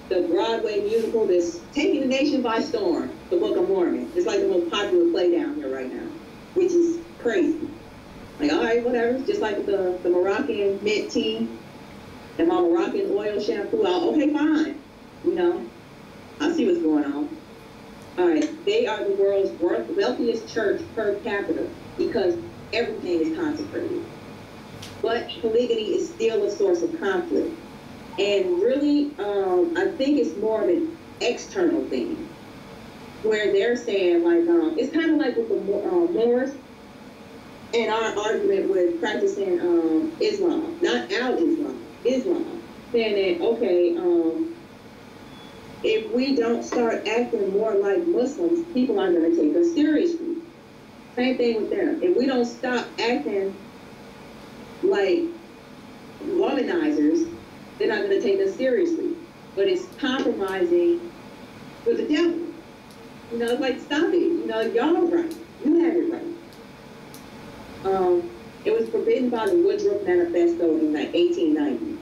Broadway musical that's taking the nation by storm, the Book of Mormon. It's like the most popular play down here right now, which is crazy. Like, all right, whatever. Just like the Moroccan mint tea and my Moroccan oil shampoo. Okay, fine. You know, I see what's going on. All right, they are the world's wealthiest church per capita because everything is consecrated. But polygamy is still a source of conflict. And really, I think it's more of an external thing, where they're saying, like, it's kind of like with the Moors and our argument with practicing Islam, not Islam, saying that, okay, if we don't start acting more like Muslims, people aren't going to take us seriously. Same thing with them. If we don't stop acting like womanizers, they're not going to take us seriously. But it's compromising with the devil. You know, it's like, stop it. You know, y'all right. You have it right. It was forbidden by the Woodruff Manifesto in like 1890,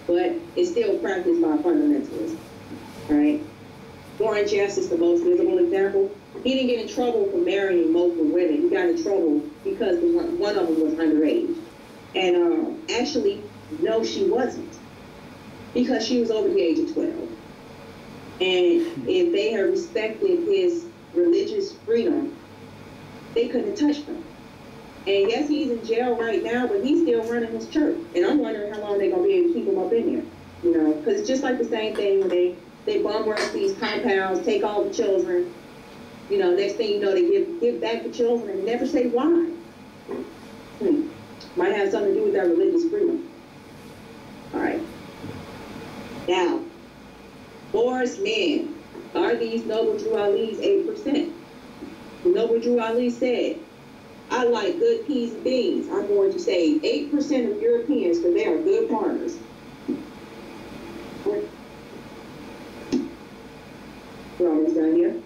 but it's still practiced by fundamentalists. All right. Warren Jeffs is the most visible example. He didn't get in trouble for marrying multiple women. He got in trouble because one of them was underage. And actually, no, she wasn't, because she was over the age of 12. And if they had respected his religious freedom, they couldn't have touched him. And yes, he's in jail right now, but he's still running his church. And I'm wondering how long they're going to be able to keep him up in there. You know, because it's just like the same thing when they bomb rush these compounds, take all the children. You know, next thing you know, they give back the children and never say why. Might have something to do with their religious freedom. All right. Now, forced men. Are these Noble Drew Ali's 8%? Noble Drew Ali said, I like good peas and beans. I'm going to say 8% of Europeans because they are good farmers. We're almost done here.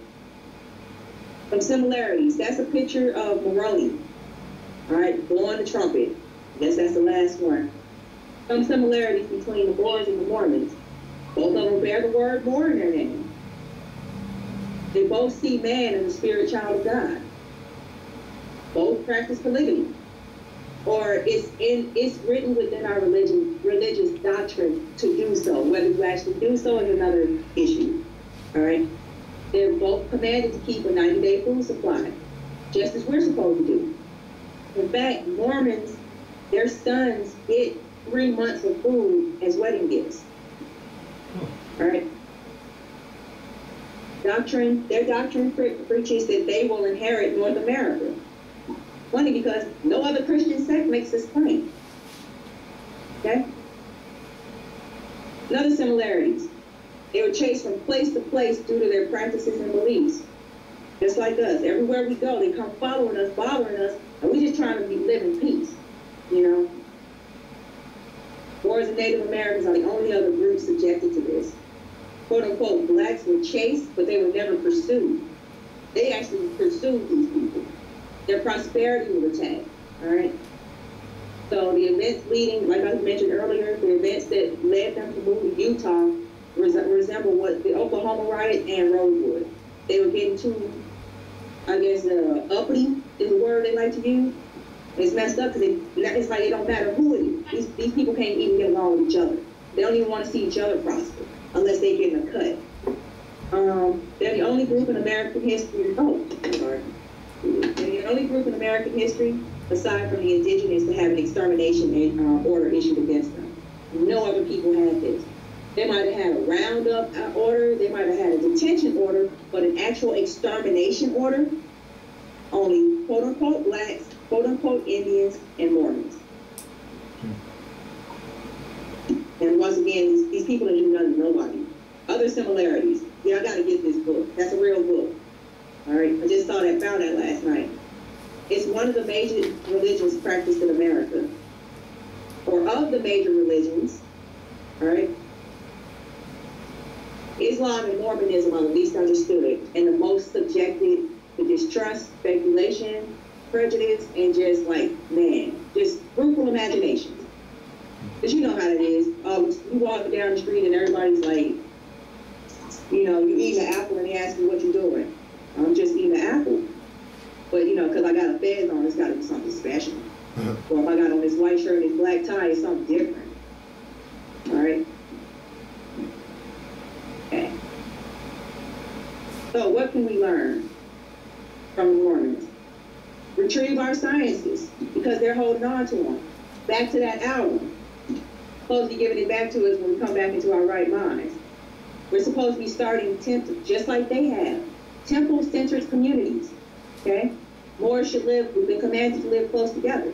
Some similarities. That's a picture of Moroni. All right, blowing the trumpet. Guess that's the last one. Some similarities between the Mormons and the Mormons. Both of them bear the word "more" in their name. They both see man as a spirit child of God. Both practice polygamy, or it's written within our religious doctrine to do so. Whether you actually do so is another issue. All right, they're both commanded to keep a 90-day food supply, just as we're supposed to do. In fact, Mormons, their sons get 3 months of food as wedding gifts. All right. Their doctrine preaches that they will inherit North America. Funny, because no other Christian sect makes this claim. Okay? Another similarities. They were chased from place to place due to their practices and beliefs. Just like us. Everywhere we go, they come following us, bothering us, and we just trying to live in peace. You know? Moors and Native Americans are the only other groups subjected to this. Quote unquote, blacks were chased, but they were never pursued. They actually pursued these people. Their prosperity was attacked. All right. So the events leading, like I mentioned earlier, the events that led them to move to Utah resemble what the Oklahoma riot and Rosewood. They were getting too, I guess, uppity is the word they like to use. It's messed up because it's like it don't matter who it is. These people can't even get along with each other. They don't even want to see each other prosper unless they get in a cut. They're the only group in American history. Oh, I'm sorry. They're the only group in American history, aside from the indigenous, to have an extermination order issued against them. No other people had this. They might have had a roundup order, they might have had a detention order, but an actual extermination order, only quote-unquote blacks, quote-unquote Indians, and Mormons. And once again, these people that do nothing to nobody. Other similarities. Yeah, I gotta get this book. That's a real book. All right, I just found that last night. It's one of the major religions practiced in America, or of the major religions. All right. Islam and Mormonism are the least understood and the most subjected to distrust, speculation, prejudice, and just like, man, just fruitful imaginations. Because you know how it is. You walk down the street and everybody's like, you know, you eat an apple and they ask you what you're doing. I'm just eating an apple. But, you know, because I got a fez on, it's got to be something special. Or if I got on this white shirt and this black tie, it's something different. All right? Okay. So what can we learn from the Mormons? Retrieve our sciences, because they're holding on to them. Back to that album. Supposed to be giving it back to us when we come back into our right minds. We're supposed to be starting temples, just like they have. Temple-centered communities, okay? More should live, we've been commanded to live close together.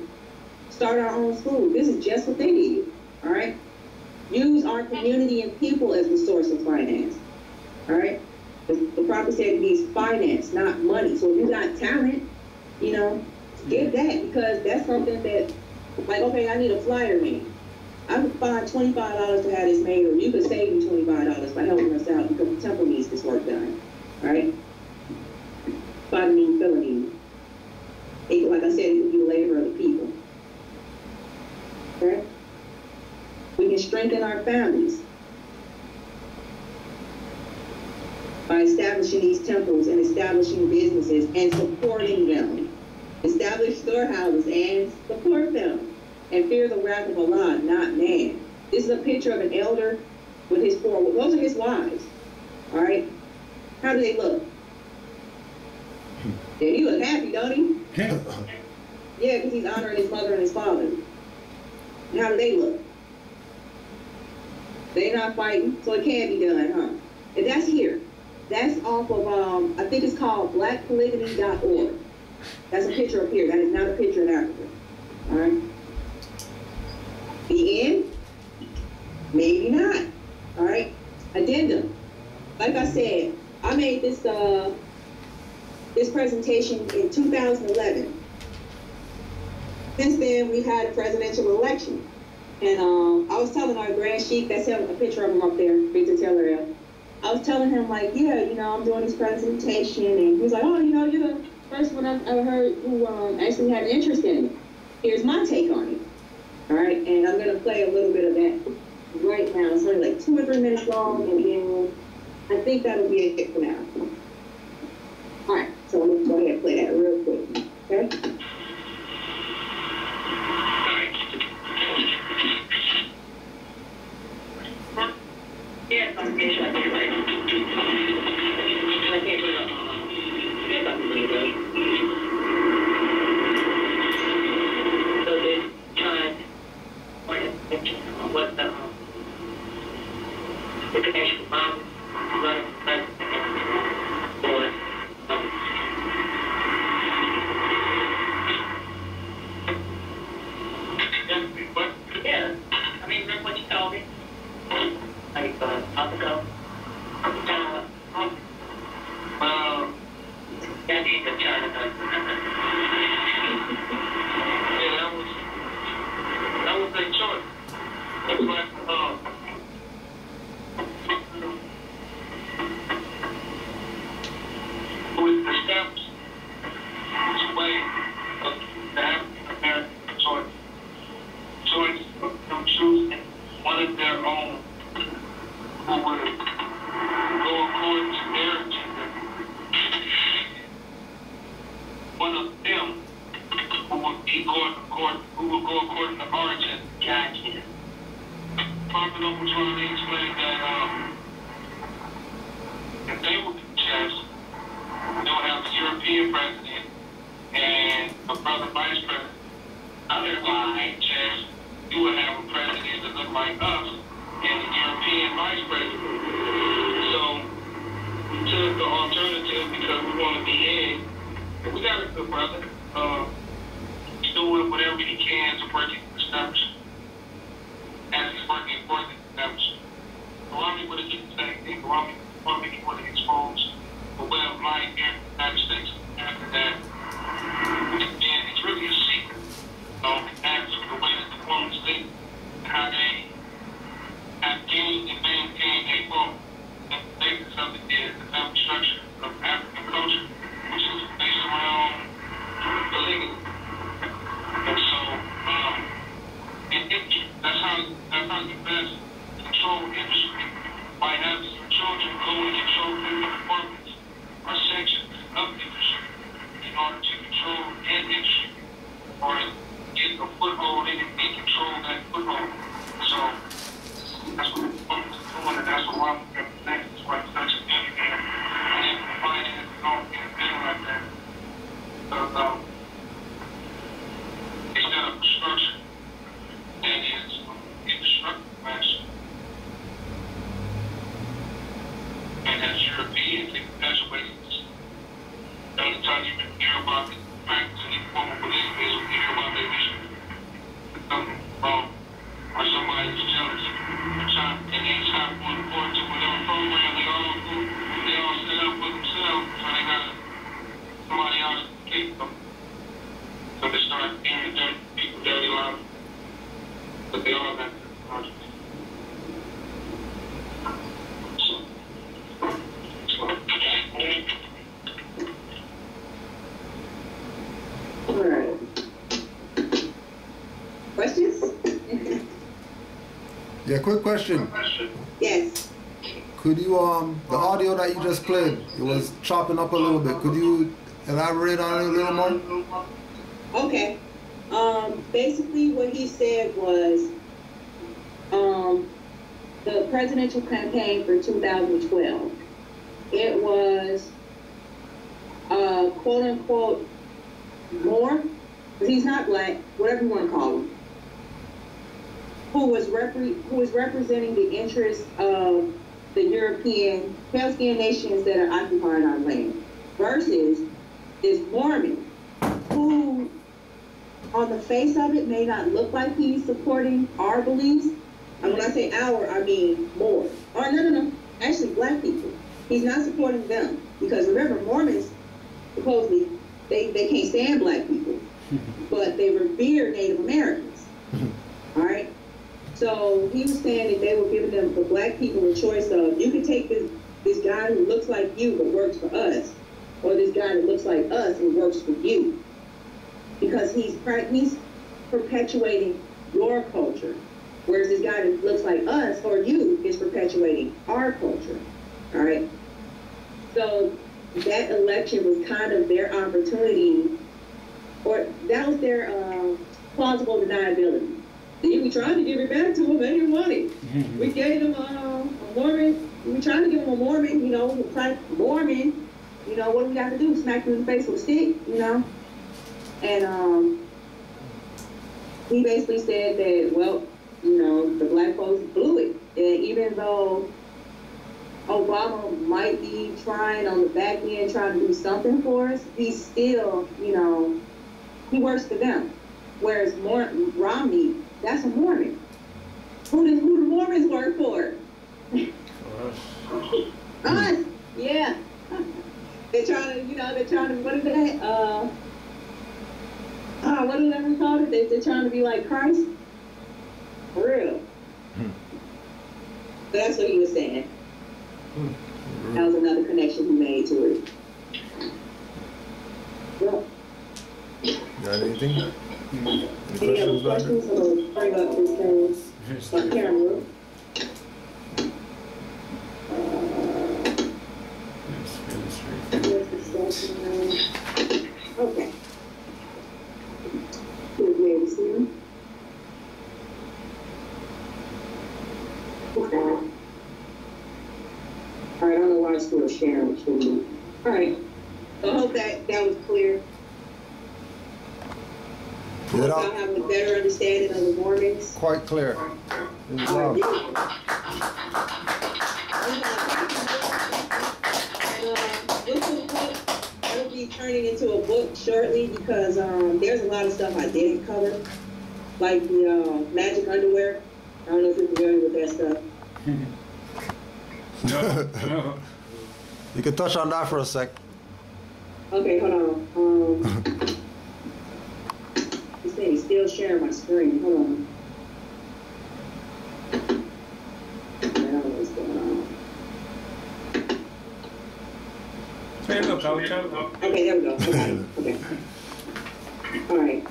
Start our own school. This is just what they need, all right? Use our community and people as the source of finance, all right? The prophet said it needs finance, not money. So if you got talent, you know, give that, because that's something that, like, okay, I need a flyer made. I could find $25 to have this made, or you could save me $25 by helping us out, because the temple needs this work done, all right? Find me, felony. Like I said, it could be the labor of the people. Okay? We can strengthen our families by establishing these temples and establishing businesses and supporting them. Establish storehouses and support them. And fear the wrath of Allah, not man. This is a picture of an elder with his four. Those are his wives. All right? How do they look? Yeah, he look happy, don't he? Yeah, because he's honoring his mother and his father. And how do they look? They're not fighting, so it can be done, huh? And that's here. That's off of, I think it's called blackpolygamy.org. That's a picture up here. That is not a picture in Africa. All right? The end? Maybe not. All right? Addendum. Like I said, I made this presentation in 2011. Since then, we had a presidential election. And I was telling our Grand Sheik, that's him, a picture of him up there, Victor Taylor. I was telling him, like, yeah, you know, I'm doing this presentation. And he was like, oh, you know, you're the first one I've ever heard who actually had an interest in it. Here's my take on it. All right, and I'm going to play a little bit of that right now. It's only like 2 or 3 minutes long, and then I think that'll be it for now. All right, so I'm going to go ahead and play that real quick, okay? Yes, I'm getting like this. I can't do it. Yes, I'm getting it. So this time, what the connection with mom running yeah, I mean, remember what you told me? Like, month ago. That is the China. Yeah, that was their choice. It was established this way of the African American choice. Choice of choosing one of their own who would go according to their agenda. One of them who would go according to our agenda. Gotcha. Prophet Uncle trying to explain that if they would contest, they would have a European president and a brother vice president. Other chess, you would have a president that looked like us and a European vice president. So we took the alternative because we want to be in. And we got a good brother. He's doing whatever he can to break it establishment. As he's working for the establishment. Romney would have did the same thing. Romney would have exposed the way of life here in the United States. After that, and it's really a secret. As to the way that the Mormons think, how they have gained and maintained a vote. The basis of it is the family structure of African culture, which is based around polygamy. And so, that's how you best control industry, by having your children go and control different departments or sections of industry in order to control an industry or get a foothold in it and control that foothold. So that's what we're doing, and that's what I'm representing. That's why it's such a beauty there. And then the finance is going to get a thing like that. So instead of a structure that is indestructible, fashion. And as Europeans, they perpetuate this. The only time you can hear about it, practice any form of belief is when you hear about their mission. Something wrong, or somebody's jealous, and they try to report to whatever program they all set up with themselves, so they got somebody else to keep them. So they start being people dirty lives, but they all got projects. All right. Questions? Yeah, quick question. Yes. Could you, the audio that you just played, it was chopping up a little bit. Could you elaborate on it a little more? Okay. Basically what he said was, the presidential campaign for 2012, it was, quote unquote, more, because he's not black, whatever you want to call him, who was representing the interests of the European, pale-skinned nations that are occupying our land, versus this Mormon, who, on the face of it, may not look like he's supporting our beliefs. And when I say our, I mean more. Or no, actually black people. He's not supporting them, because remember, Mormons, supposedly, they can't stand black people, but they revere Native Americans. All right? So he was saying that they were giving them, the black people, a choice of, you can take this guy who looks like you but works for us, or this guy that looks like us and works for you, because he's perpetuating your culture, whereas this guy that looks like us or you is perpetuating our culture. All right? So that election was kind of their opportunity, or that was their plausible deniability. We tried to give it back to them, they didn't want it. We gave them a Mormon, we tried to give them a Mormon, Mormon, what do we got to do? Smack you in the face with a stick, And he basically said that, well, the black folks blew it. And even though Obama might be trying on the back end, trying to do something for us, he's still, he works for them. Whereas Romney, that's a Mormon. Who do the Mormons work for? Us. Yeah. They're trying to, what is that? What do they call it? They're trying to be like Christ. For real. So that's what he was saying. That was another connection he made to it. Well, Got anything? any other questions? I'm going to bring up this camera. Okay. still sharing with you. All right. So I hope that was clear. Yeah, Y'all have a better understanding of the Mormons. quite clear. Islam. It'll be turning into a book shortly because there's a lot of stuff I didn't cover, like the magic underwear. I don't know if you're familiar with that stuff. No. You can touch on that for a sec. Okay, hold on. This thing is still sharing my screen. Hold on. I don't know what's going on. Hey, look, I'll tell. Okay, there we go. Okay. All right.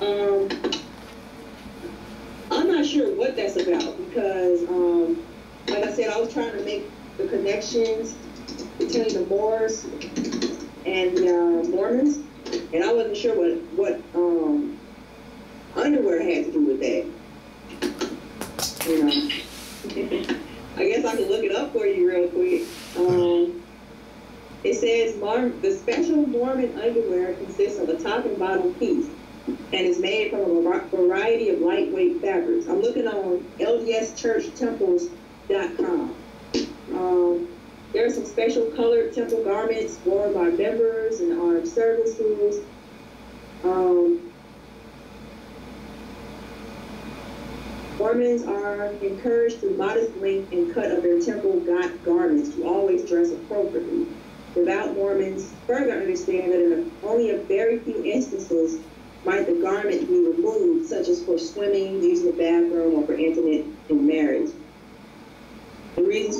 I'm not sure what that's about because, like I said, I was trying to make the connections between the Moors and the Mormons, and I wasn't sure what underwear had to do with that. You know, I guess I can look it up for you real quick. It says the special Mormon underwear consists of a top and bottom piece and is made from a variety of lightweight fabrics. I'm looking on LDSChurchTemples.com. There are some special colored temple garments worn by members and armed services. Mormons are encouraged through modest length and cut of their temple garments to always dress appropriately. Devout Mormons further understand that in only a very few instances might the garment be removed, such as for swimming, using the bathroom, or for intimate in marriage. The reasons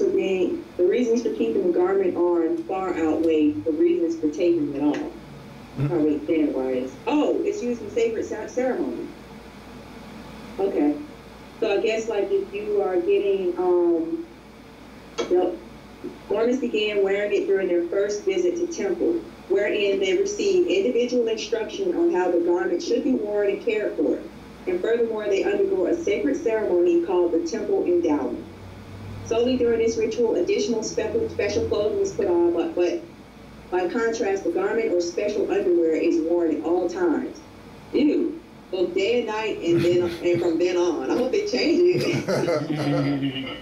for keeping the garment on far outweigh the reasons for taking it off. Oh, it's used in sacred ceremony. Okay. So I guess like if you are getting, Mormons began wearing it during their first visit to temple, wherein they receive individual instruction on how the garment should be worn and cared for. And furthermore, they undergo a sacred ceremony called the temple endowment. Solely during this ritual, additional special clothing is put on, but by contrast, the garment or special underwear is worn at all times. Ew. Both day and night, and from then on. I hope they change it.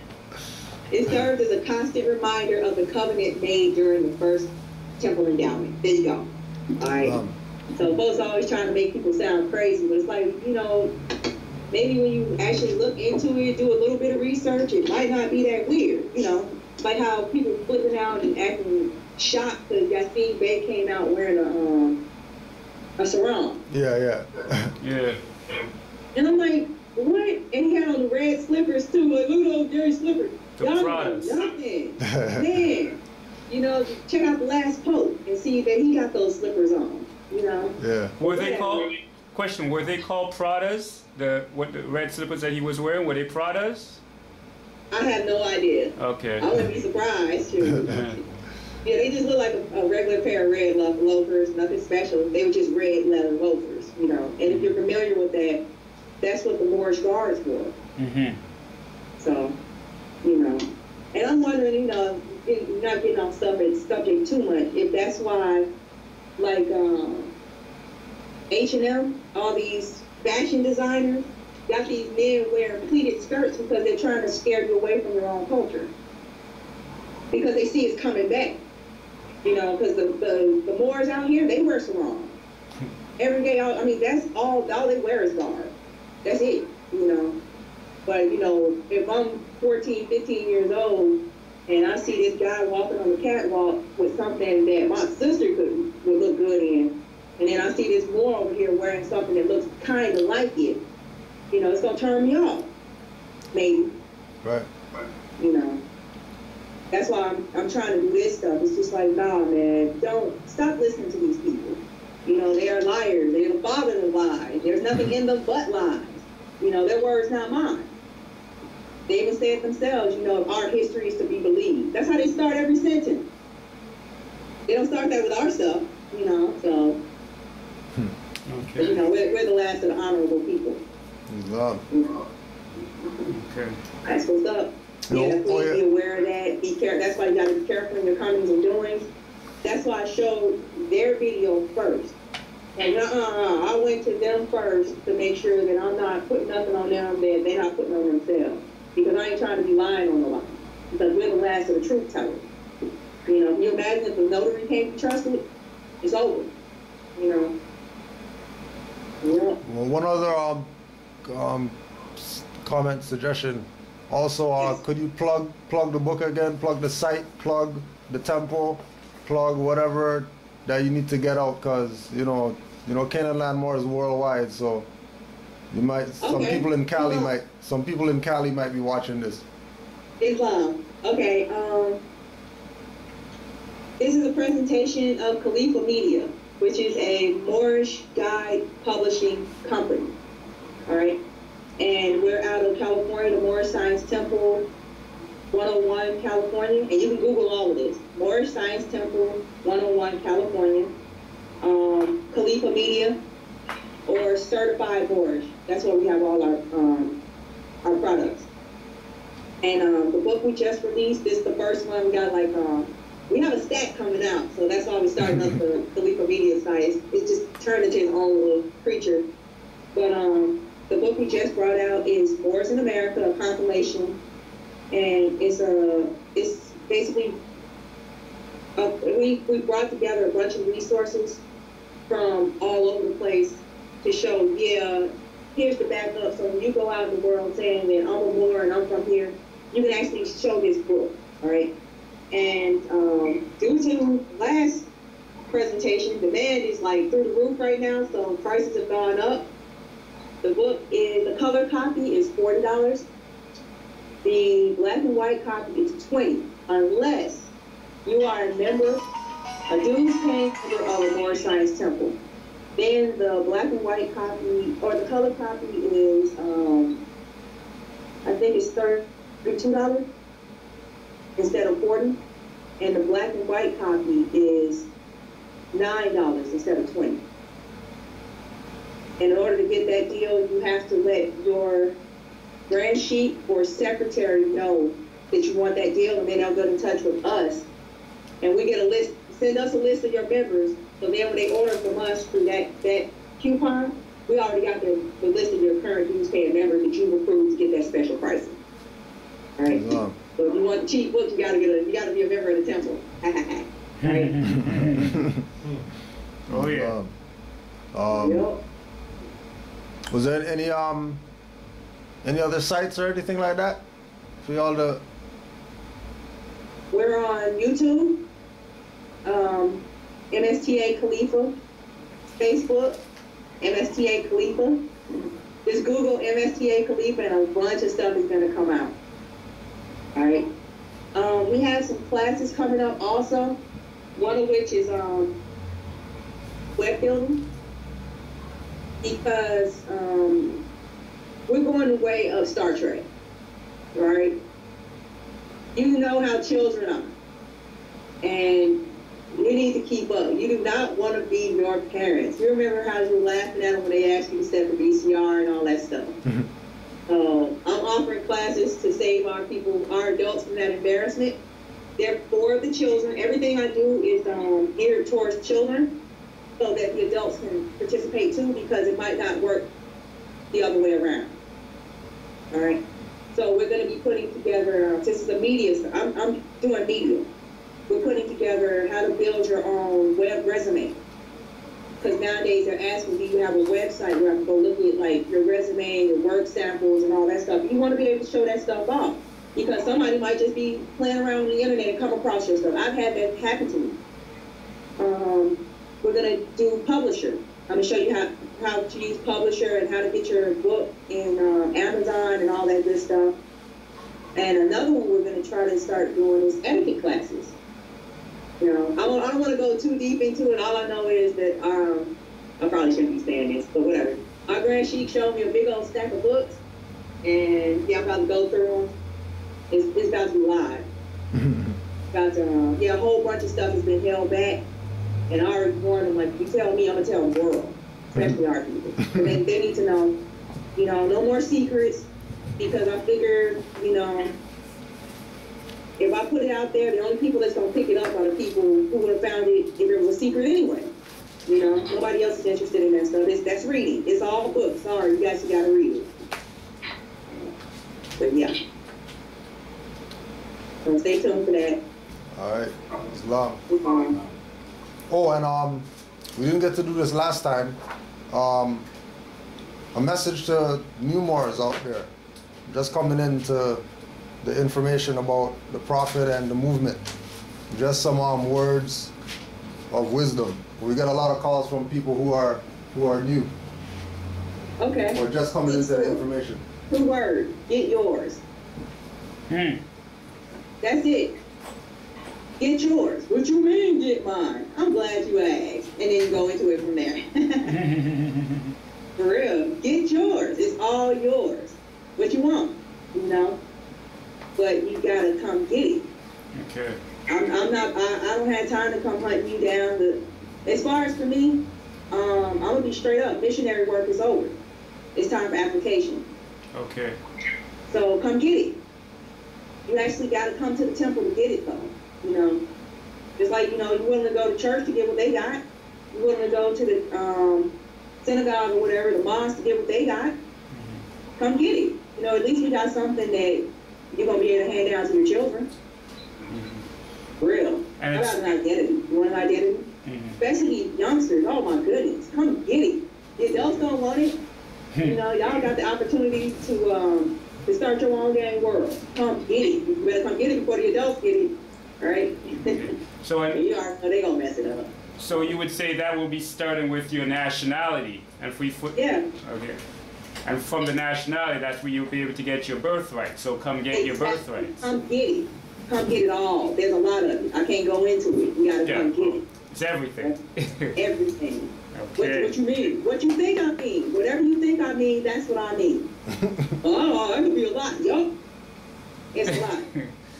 It served as a constant reminder of the covenant made during the first temple endowment. There you go. All right. So folks are always trying to make people sound crazy, but it's like, you know, maybe when you actually look into it, do a little bit of research, it might not be that weird. You know, like how people flipping out and acting shocked because Yasin Bey came out wearing a sarong. Yeah. And I'm like, what? And he had on the red slippers too. Like, look at those dirty slippers. Y'all know nothing. Man, you know, check out the last Pope and see that he got those slippers on. You know. Yeah. Were they called? Question: were they called Pradas? The red slippers that he was wearing, were they Pradas? I have no idea. Okay. I wouldn't be surprised. Yeah, they just look like a regular pair of red loafers, nothing special. They were just red leather loafers, you know. And if you're familiar with that, that's what the Moorish guards wore. Mm-hmm. So, you know. And I'm wondering, you know, not getting off subject too much, if that's why, like, H&M, all these fashion designers, got these men wearing pleated skirts because they're trying to scare you away from your own culture. Because they see it's coming back. You know, because the Moors out here, they wear sarong. Every day, I mean, that's all they wear is garb. That's it, you know. But, you know, if I'm 14, 15 years old, and I see this guy walking on the catwalk with something that my sister would look good in, and then I see this Moor over here wearing something that looks kind of like it, you know, it's going to turn me off, maybe. Right. You know. That's why I'm trying to do this stuff. It's just like, nah, man, don't stop listening to these people. You know, they are liars. They're the father of lies. There's nothing in them but lies. You know, their words, not mine. They even said themselves, you know, our history is to be believed. That's how they start every sentence. They don't start that with our stuff, you know, so. Okay. But, you know, we're the last of the honorable people. Islam. You know. Okay. That's what's up. Yeah, please be aware of that. Be careful. That's why you gotta be careful in your comings and doings. That's why I showed their video first. Like, I went to them first to make sure that I'm not putting nothing on them that they're not putting on themselves. Because I ain't trying to be lying on nobody. Because we're the last of the truth tellers. You know, can you imagine if the notary can't be trusted? It's over. You know. Yeah. Well, one other comment, suggestion. Also, Yes. could you plug the book again? Plug the site, plug the temple, plug whatever that you need to get out, because you know, Canaanland more is worldwide, so you might some people in Cali might be watching this. Islam. Okay. This is a presentation of Khalifa Media, which is a Moorish guide publishing company. All right. And we're out of California, the Moorish Science Temple, 101 California. And you can Google all of this. Moorish Science Temple, 101 California. Khalifa Media, or Certified Moorish. That's where we have all our products. And the book we just released, this is the first one. We got like, we have a stack coming out. So that's why we started up the Khalifa Media site. It's just turned into its own little creature. But the book we just brought out is Moors in America, a compilation. And it's basically, we brought together a bunch of resources from all over the place to show, yeah, here's the backup. So when you go out in the world saying that I'm a Moor and I'm from here, you can actually show this book, all right? And due to last presentation, demand is like through the roof right now, so prices have gone up. The the color copy is $40. The black and white copy is $20, unless you are a member, a dues-paying member of a Moorish Science Temple. Then the black and white copy, or the color copy is, I think it's $32 instead of $40. And the black and white copy is $9 instead of $20. And in order to get that deal, you have to let your grand sheik or secretary know that you want that deal, and then they'll get in touch with us. And we get a list, send us a list of your members, so then when they order from us through that coupon, we already got the list of your current dues paying members that you've approved to get that special pricing. All right. Wow. So if you want the cheap book, you gotta be a member of the temple. Right? Oh yeah. Yep. Was there any other sites or anything like that for y'all to? We're on YouTube, MSTA Khalifa, Facebook, MSTA Khalifa. Just Google MSTA Khalifa and a bunch of stuff is gonna come out. All right. We have some classes coming up also, one of which is web building, because we're going the way of Star Trek, right? You know how children are, and you need to keep up. You do not want to be your parents. You remember how you were laughing at them when they asked you to set the VCR and all that stuff. I'm offering classes to save our adults from that embarrassment. They're for the children. Everything I do is geared towards children, so that the adults can participate too, because it might not work the other way around. All right. So we're going to be putting together, this is a media, I'm doing media. We're putting together how to build your own web resume. Because nowadays they're asking, do you have a website where I can go look at like your resume, your work samples and all that stuff. You want to be able to show that stuff off, because somebody might just be playing around on the internet and come across your stuff. I've had that happen to me. We're going to do Publisher. I'm going to show you how to use Publisher and how to get your book in Amazon and all that good stuff. And another one we're going to try to start doing is etiquette classes. You know, I don't want to go too deep into it. All I know is that I probably shouldn't be saying this, but whatever. Our grand sheik showed me a big old stack of books, and yeah, I'm about to go through them. It's about to be live. A whole bunch of stuff has been held back, and I already warned them, like, you tell me, I'm gonna tell the world, especially our people. And they need to know, no more secrets, because I figured, if I put it out there, the only people that's gonna pick it up are the people who would have found it if it was a secret anyway. You know, nobody else is interested in that stuff. That's reading. It's all books. Sorry, you guys gotta read it. But yeah. So stay tuned for that. All right. It's long. Oh, and we didn't get to do this last time. A message to new Moors out there, just coming into the information about the prophet and the movement. Just some words of wisdom. We get a lot of calls from people who are new. Okay. Or just coming into the information. 2 words. Get yours. That's it. Get yours. What you mean, get mine? I'm glad you asked. And then you go into it from there. For real. Get yours. It's all yours. What you want, you know? But you gotta come get it. Okay. I don't have time to come hunt you down. As far as for me, I'm gonna be straight up. Missionary work is over. It's time for application. Okay. So come get it. You actually gotta come to the temple to get it though. You know, just like, you know, you're willing to go to church to get what they got. You're willing to go to the synagogue or whatever, the mosque to get what they got. Come get it. You know, at least we got something that you're going to be able to hand down to your children. For real. And How about an identity? You want an identity? Especially youngsters. Oh my goodness. Come get it. The adults don't want it. You know, y'all got the opportunity to start your own dang world. Come get it. You better come get it before the adults get it. All right? So they gonna mess it up. So you would say that will be starting with your nationality, and if we yeah. Okay. And from the nationality, that's where you'll be able to get your birthright. So come get your birthright. Come get it. Come get it all. There's a lot of it. I can't go into it. You gotta come get it. It's everything. Everything. Okay. What you mean? What you think I mean? Whatever you think I mean, that's what I mean. Oh, that could be a lot. Yup. It's a lot.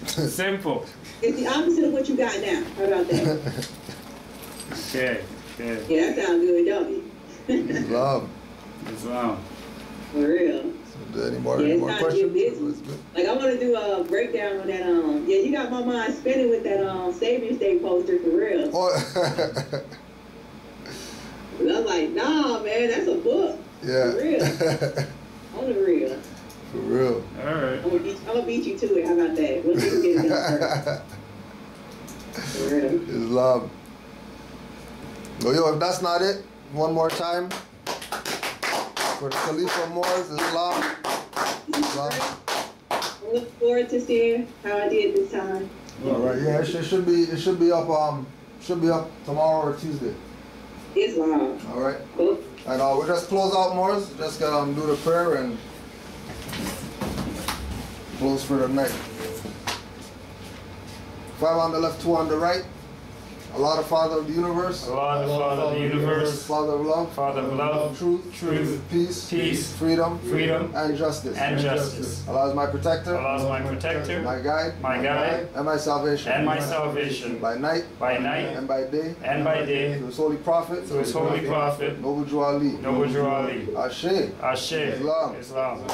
Simple. It's the opposite of what you got now. How about that? Okay. Okay. Yeah, that sounds good, don't it? Islam. Islam. For real. So, any more questions? Like, I want to do a breakdown on that. Yeah, you got my mind spinning with that Savior's Day poster, for real. Oh. I'm like, nah, man, that's a book. Yeah. For real. On the real. For real. All right. I'm gonna beat you to it. How about that? Let's get it done first. For real. Islam. Oh, yo, if that's not it, one more time. For the Khalifa Moors, Islam. Islam. I look forward to seeing how I did this time. All right, yeah, it should be up tomorrow or Tuesday. Islam. All right. Cool. And we'll just close out Moors. Just do the prayer and close for the night. 5 on the left, 2 on the right. Allah, the Father of the universe. Allah, the Father of the universe. Father of love. Father of love. Truth. Peace. Freedom. And justice. Allah is my protector. Allah is my protector. My guide. And my salvation. By night. And by day. Through His holy prophet. Noble Drew Ali. Ashe. Ashe. Islam. Islam.